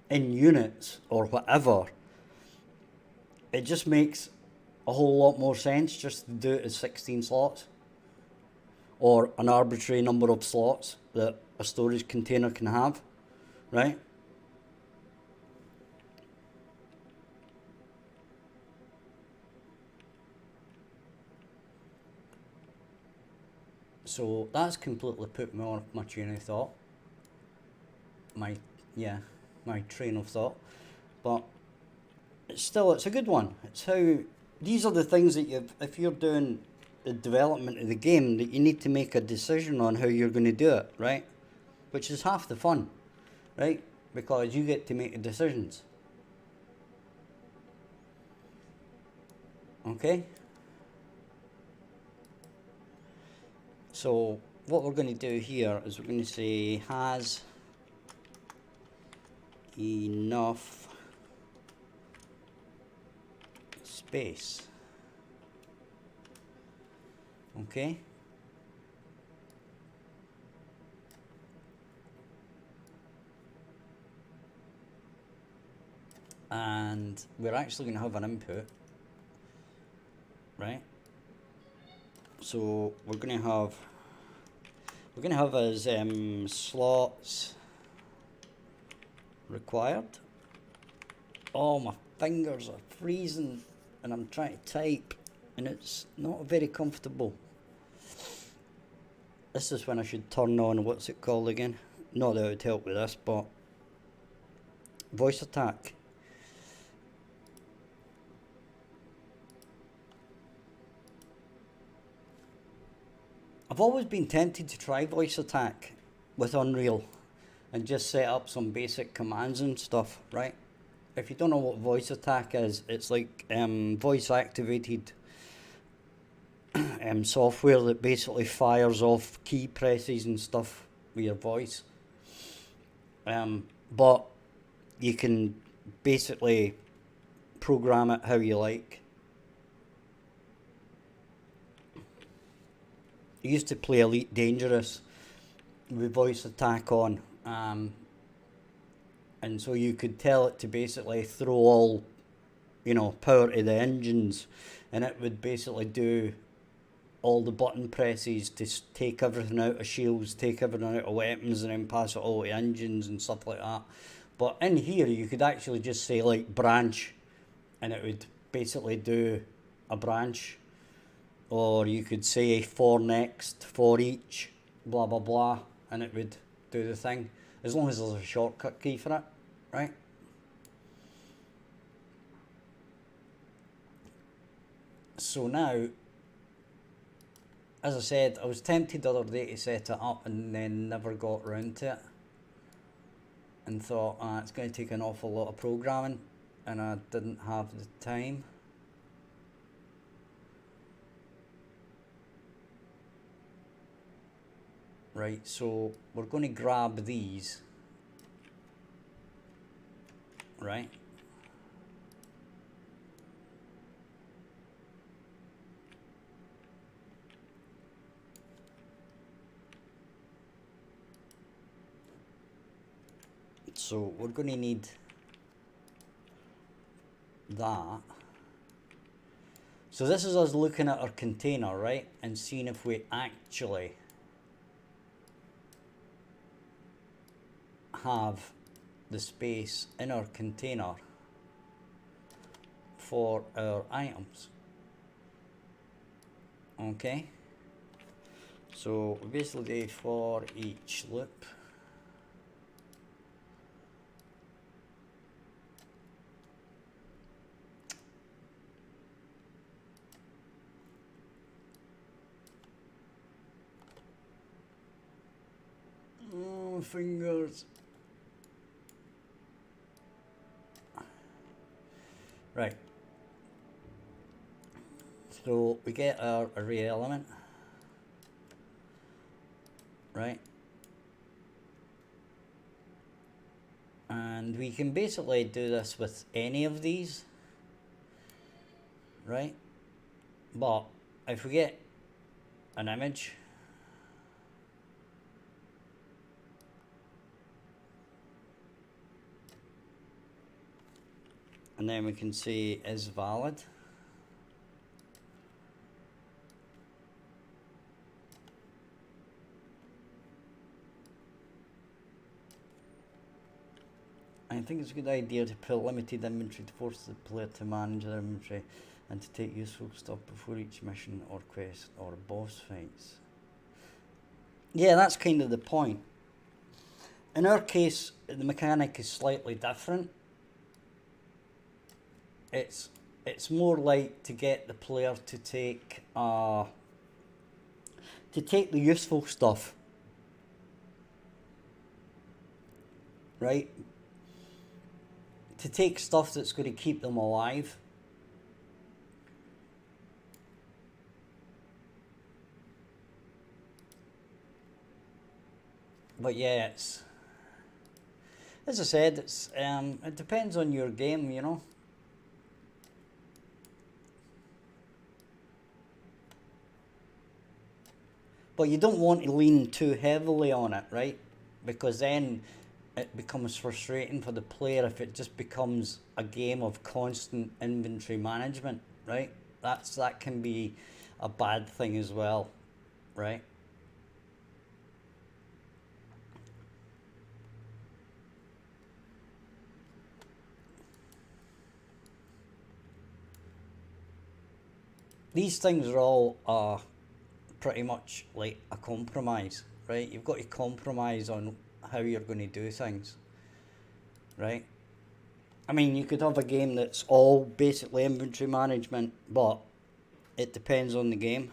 in units or whatever, it just makes a whole lot more sense just to do it as 16 slots or an arbitrary number of slots that a storage container can have, right? So that's completely put me off my train of thought. My train of thought. But it's a good one. It's how, these are the things that if you're doing the development of the game, that you need to make a decision on how you're going to do it, right? Which is half the fun, right? Because you get to make the decisions. Okay? So what we're going to do here is we're going to say has enough space. Okay? And we're actually going to have an input, right? So we're going to have as slots required. Oh, my fingers are freezing and I'm trying to type and it's not very comfortable. This is when I should turn on, what's it called again? Not that it would help with this, but voice attack. I've always been tempted to try voice attack with Unreal and just set up some basic commands and stuff, right? if you don't know what voice attack is, it's like voice activated software that basically fires off key presses and stuff with your voice. But you can basically program it how you like. I used to play Elite Dangerous with voice attack on, and so you could tell it to basically throw all, power to the engines, and it would basically do all the button presses to take everything out of shields, take everything out of weapons, and then pass it all to engines and stuff like that. But in here, you could actually just say like branch, and it would basically do a branch. Or you could say for next, for each, blah blah blah, and it would do the thing. As long as there's a shortcut key for it, right? So now, as I said, I was tempted the other day to set it up and then never got around to it. And thought, it's going to take an awful lot of programming, and I didn't have the time. Right, so we're going to grab these, right? So we're going to need that. So this is us looking at our container, right? And seeing if we actually have the space in our container for our items. Okay, so we basically do for each loop. Oh, fingers. Right, so we get our array element, right, and we can basically do this with any of these, right, but if we get an image, and then we can say is valid. I think it's a good idea to put limited inventory to force the player to manage their inventory and to take useful stuff before each mission or quest or boss fights. Yeah, that's kind of the point. In our case, the mechanic is slightly different. It's more like to get the player to take the useful stuff, right? To take stuff that's going to keep them alive. But yeah, it's, as I said, it's it depends on your game, you know. But you don't want to lean too heavily on it, right? Because then it becomes frustrating for the player if it just becomes a game of constant inventory management, right? That can be a bad thing as well, right? These things are all pretty much like a compromise, right? You've got to compromise on how you're going to do things, right? I mean, you could have a game that's all basically inventory management, but it depends on the game.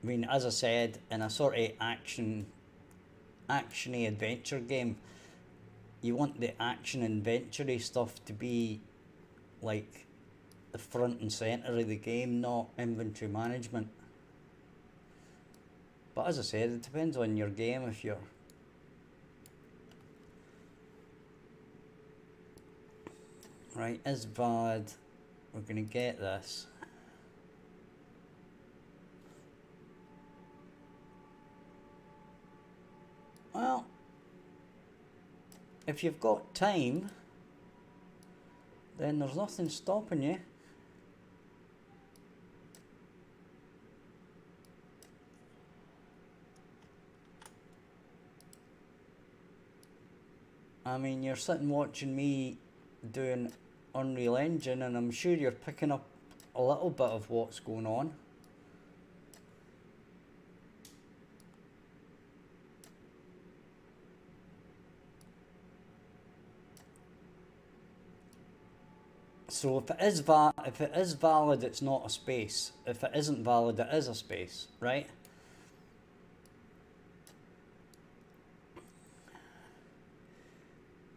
mean, as I said, in a sort of actiony adventure game, you want the action adventure stuff to be like the front and centre of the game, not inventory management. But as I said, it depends on your game. If you're right, is valid. We're going to get this. Well, if you've got time, then there's nothing stopping you. I mean, you're sitting watching me doing Unreal Engine, and I'm sure you're picking up a little bit of what's going on. So if it is valid, it's not a space. If it isn't valid, it is a space, right?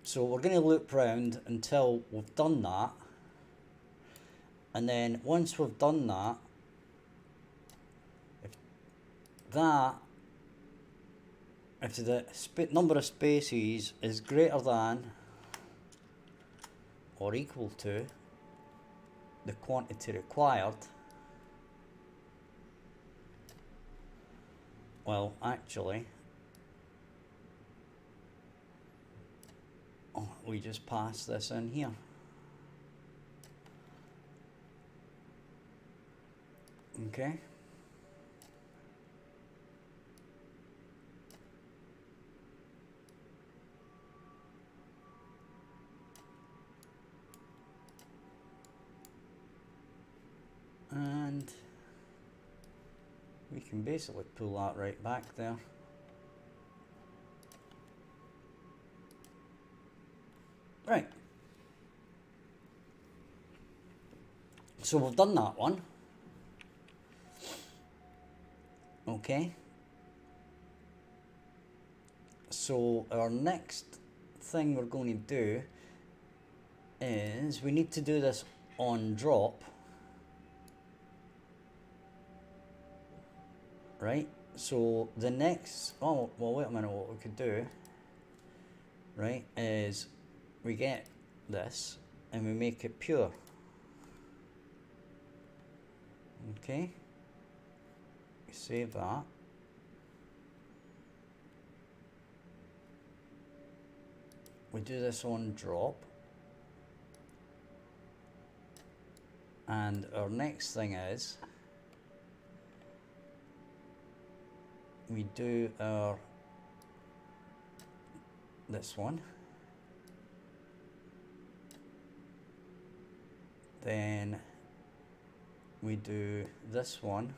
So we're going to loop round until we've done that. And then once we've done that, if the number of spaces is greater than or equal to the quantity required, well, actually, we just pass this in here. Okay. And we can basically pull that right back there. Right. So we've done that one. Okay. So our next thing we're going to do is we need to do this on drop. Right? So the next, oh, well, wait a minute, what we could do, right, is we get this and we make it pure. Okay. We save that. We do this on drop. And our next thing is we do our this one, then we do this one,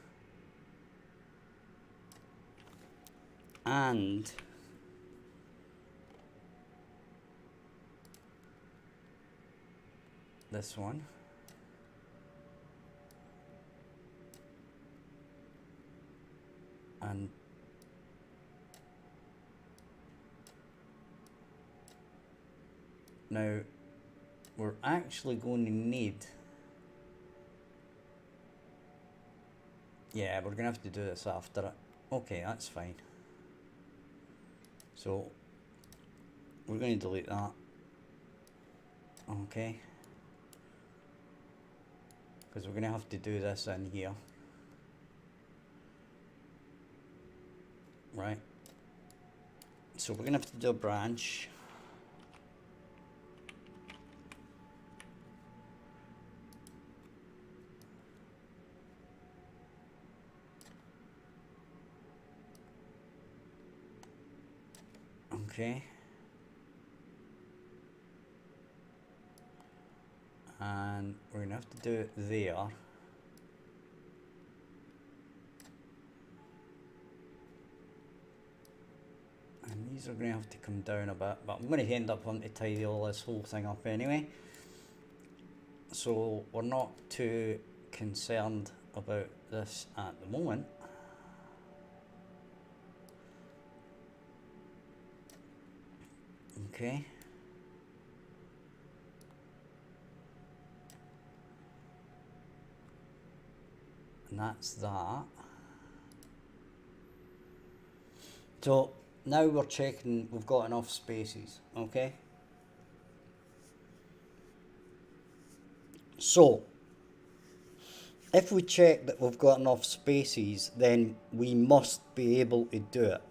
and this one, and now we're actually going to need, yeah, we're gonna have to do this after it. Okay, that's fine. So we're going to delete that. Okay, because we're going to have to do this in here. Right, so we're going to have to do a branch. Okay, and we're going to have to do it there. And these are going to have to come down a bit, but I'm going to end up having to tidy all this whole thing up anyway. So we're not too concerned about this at the moment. Okay. And that's that. So now we're checking we've got enough spaces, okay? So if we check that we've got enough spaces, then we must be able to do it,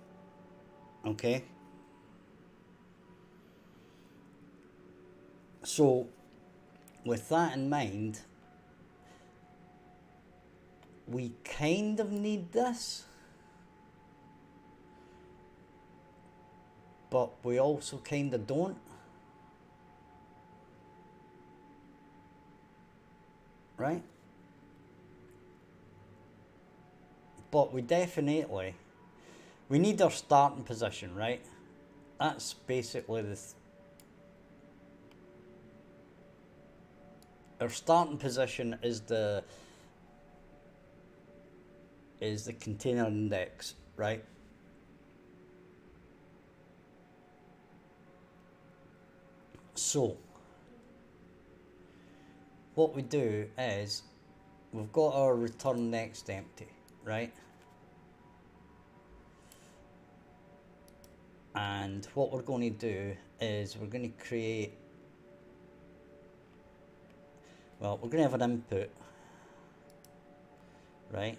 okay? So with that in mind, we kind of need this, but we also kind of don't, right? But we definitely, we need our starting position, right? That's basically our starting position is the container index, right? So what we do is we've got our return next empty, right? And what we're going to do is we're going to create, well, we're going to have an input, right,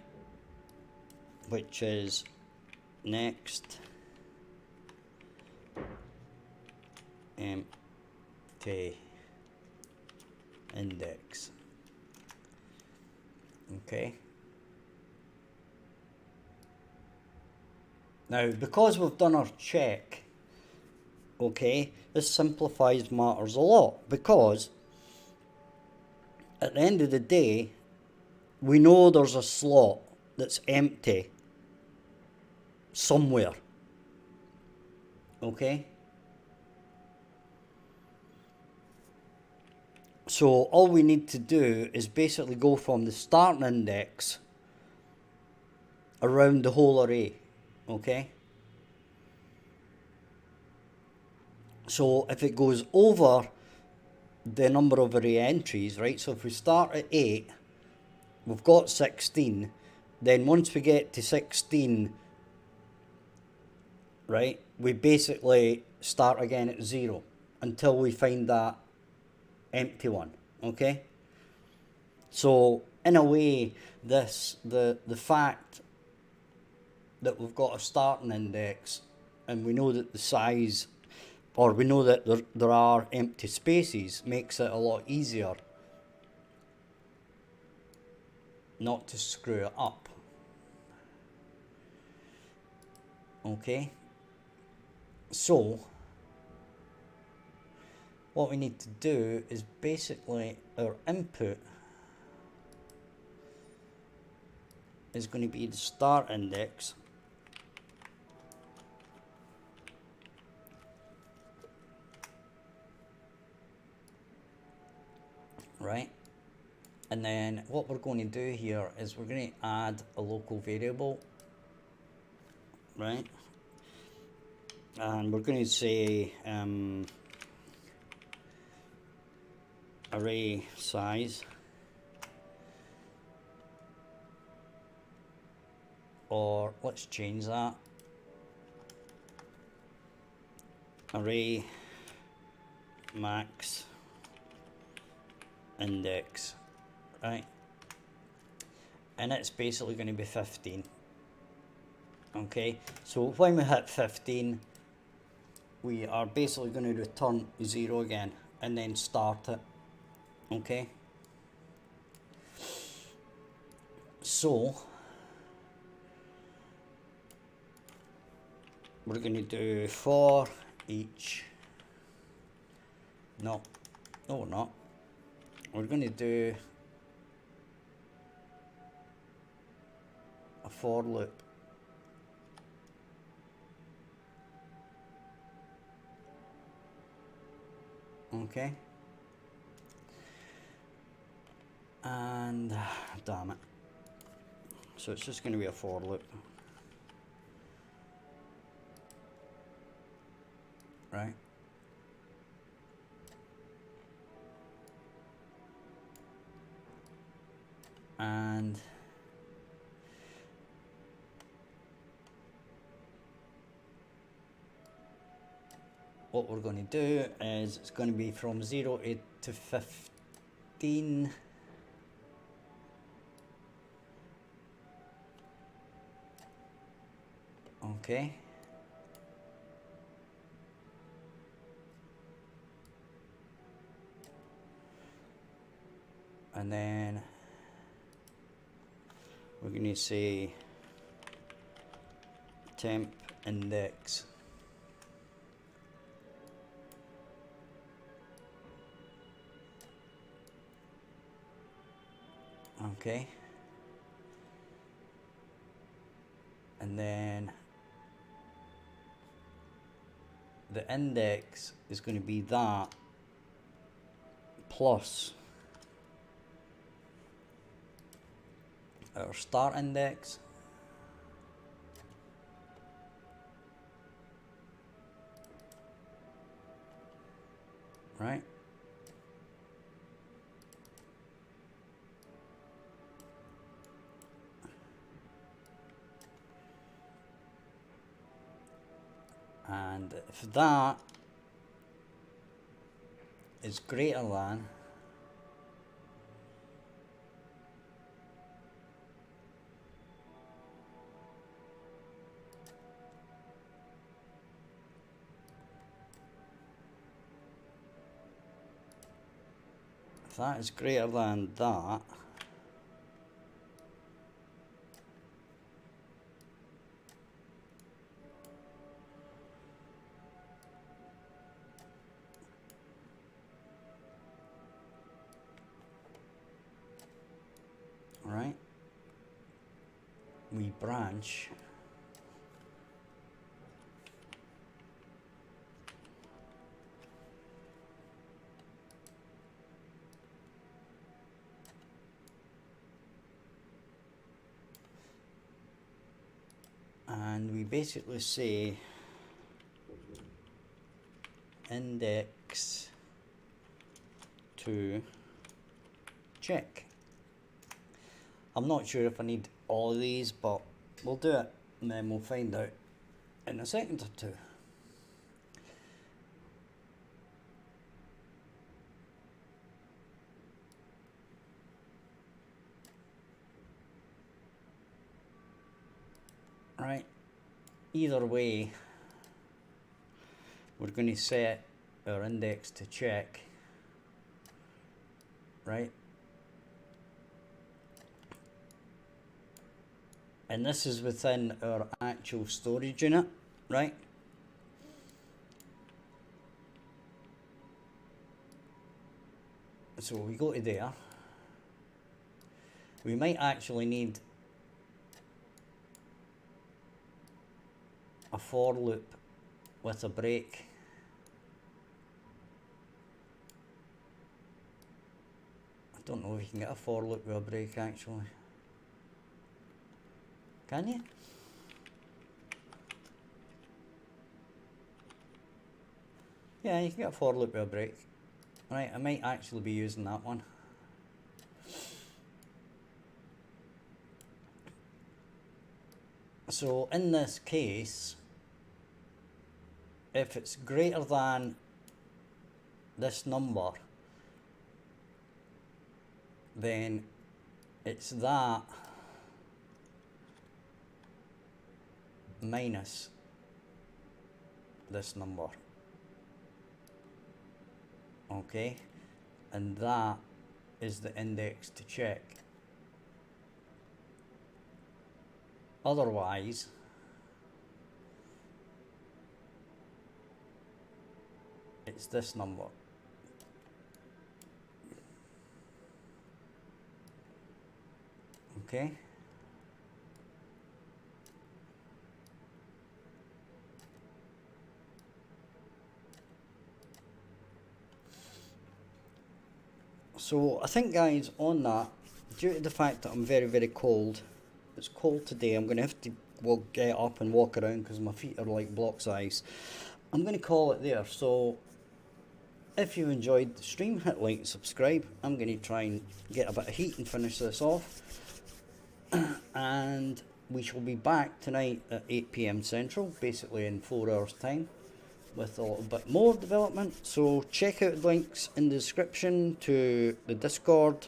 which is next empty index, okay? Now, because we've done our check, okay, this simplifies matters a lot, because at the end of the day, we know there's a slot that's empty somewhere, okay? So all we need to do is basically go from the starting index around the whole array, okay? So if it goes over the number of array entries, right, so if we start at 8, we've got 16, then once we get to 16, right, we basically start again at 0 until we find that empty one, okay? So in a way, the fact that we've got a starting index and we know that the size, or we know that there are empty spaces, makes it a lot easier not to screw it up, okay? So what we need to do is basically our input is going to be the start index, right? And then what we're going to do here is we're going to add a local variable, right? And we're going to say array size, or let's change that, array max index, right? And it's basically going to be 15, okay? So when we hit 15, we are basically going to return 0 again and then start it, okay? So we're going to do for each, no we're not, we're going to do a for loop, okay? And damn it, so it's just going to be a for loop, right? and what we're going to do is it's going to be from 0 to 15. Okay. And then we're going to say temp index okay, and then the index is going to be that plus our start index, right? And if that is greater than that, right, we branch and we basically say index to check. I'm not sure if I need all of these, but we'll do it and then we'll find out in a second or two. Right, either way, we're going to set our index to check, right? And this is within our actual storage unit, right? So we go to there. We might actually need a for loop with a break. I don't know if you can get a for loop with a break actually. Can you? Yeah, you can get a for loop with a break. Right, I might actually be using that one. So in this case, if it's greater than this number, then it's that minus this number, okay, and that is the index to check. Otherwise, it's this number. Okay. So I think, guys, on that, due to the fact that I'm very, very cold, it's cold today, I'm going to have to get up and walk around because my feet are like blocks of ice. I'm going to call it there. So If you enjoyed the stream, hit like and subscribe. I'm going to try and get a bit of heat and finish this off. And we shall be back tonight at 8 PM Central, basically in 4 hours time, with a little bit more development. So check out the links in the description to the Discord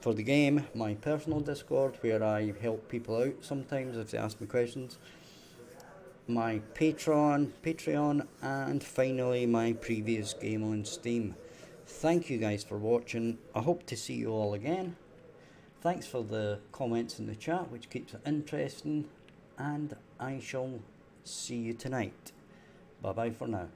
for the game, my personal Discord where I help people out sometimes if they ask me questions, my Patreon, and finally my previous game on Steam. Thank you guys for watching. I hope to see you all again. Thanks for the comments in the chat, which keeps it interesting, and I shall see you tonight. Bye bye for now.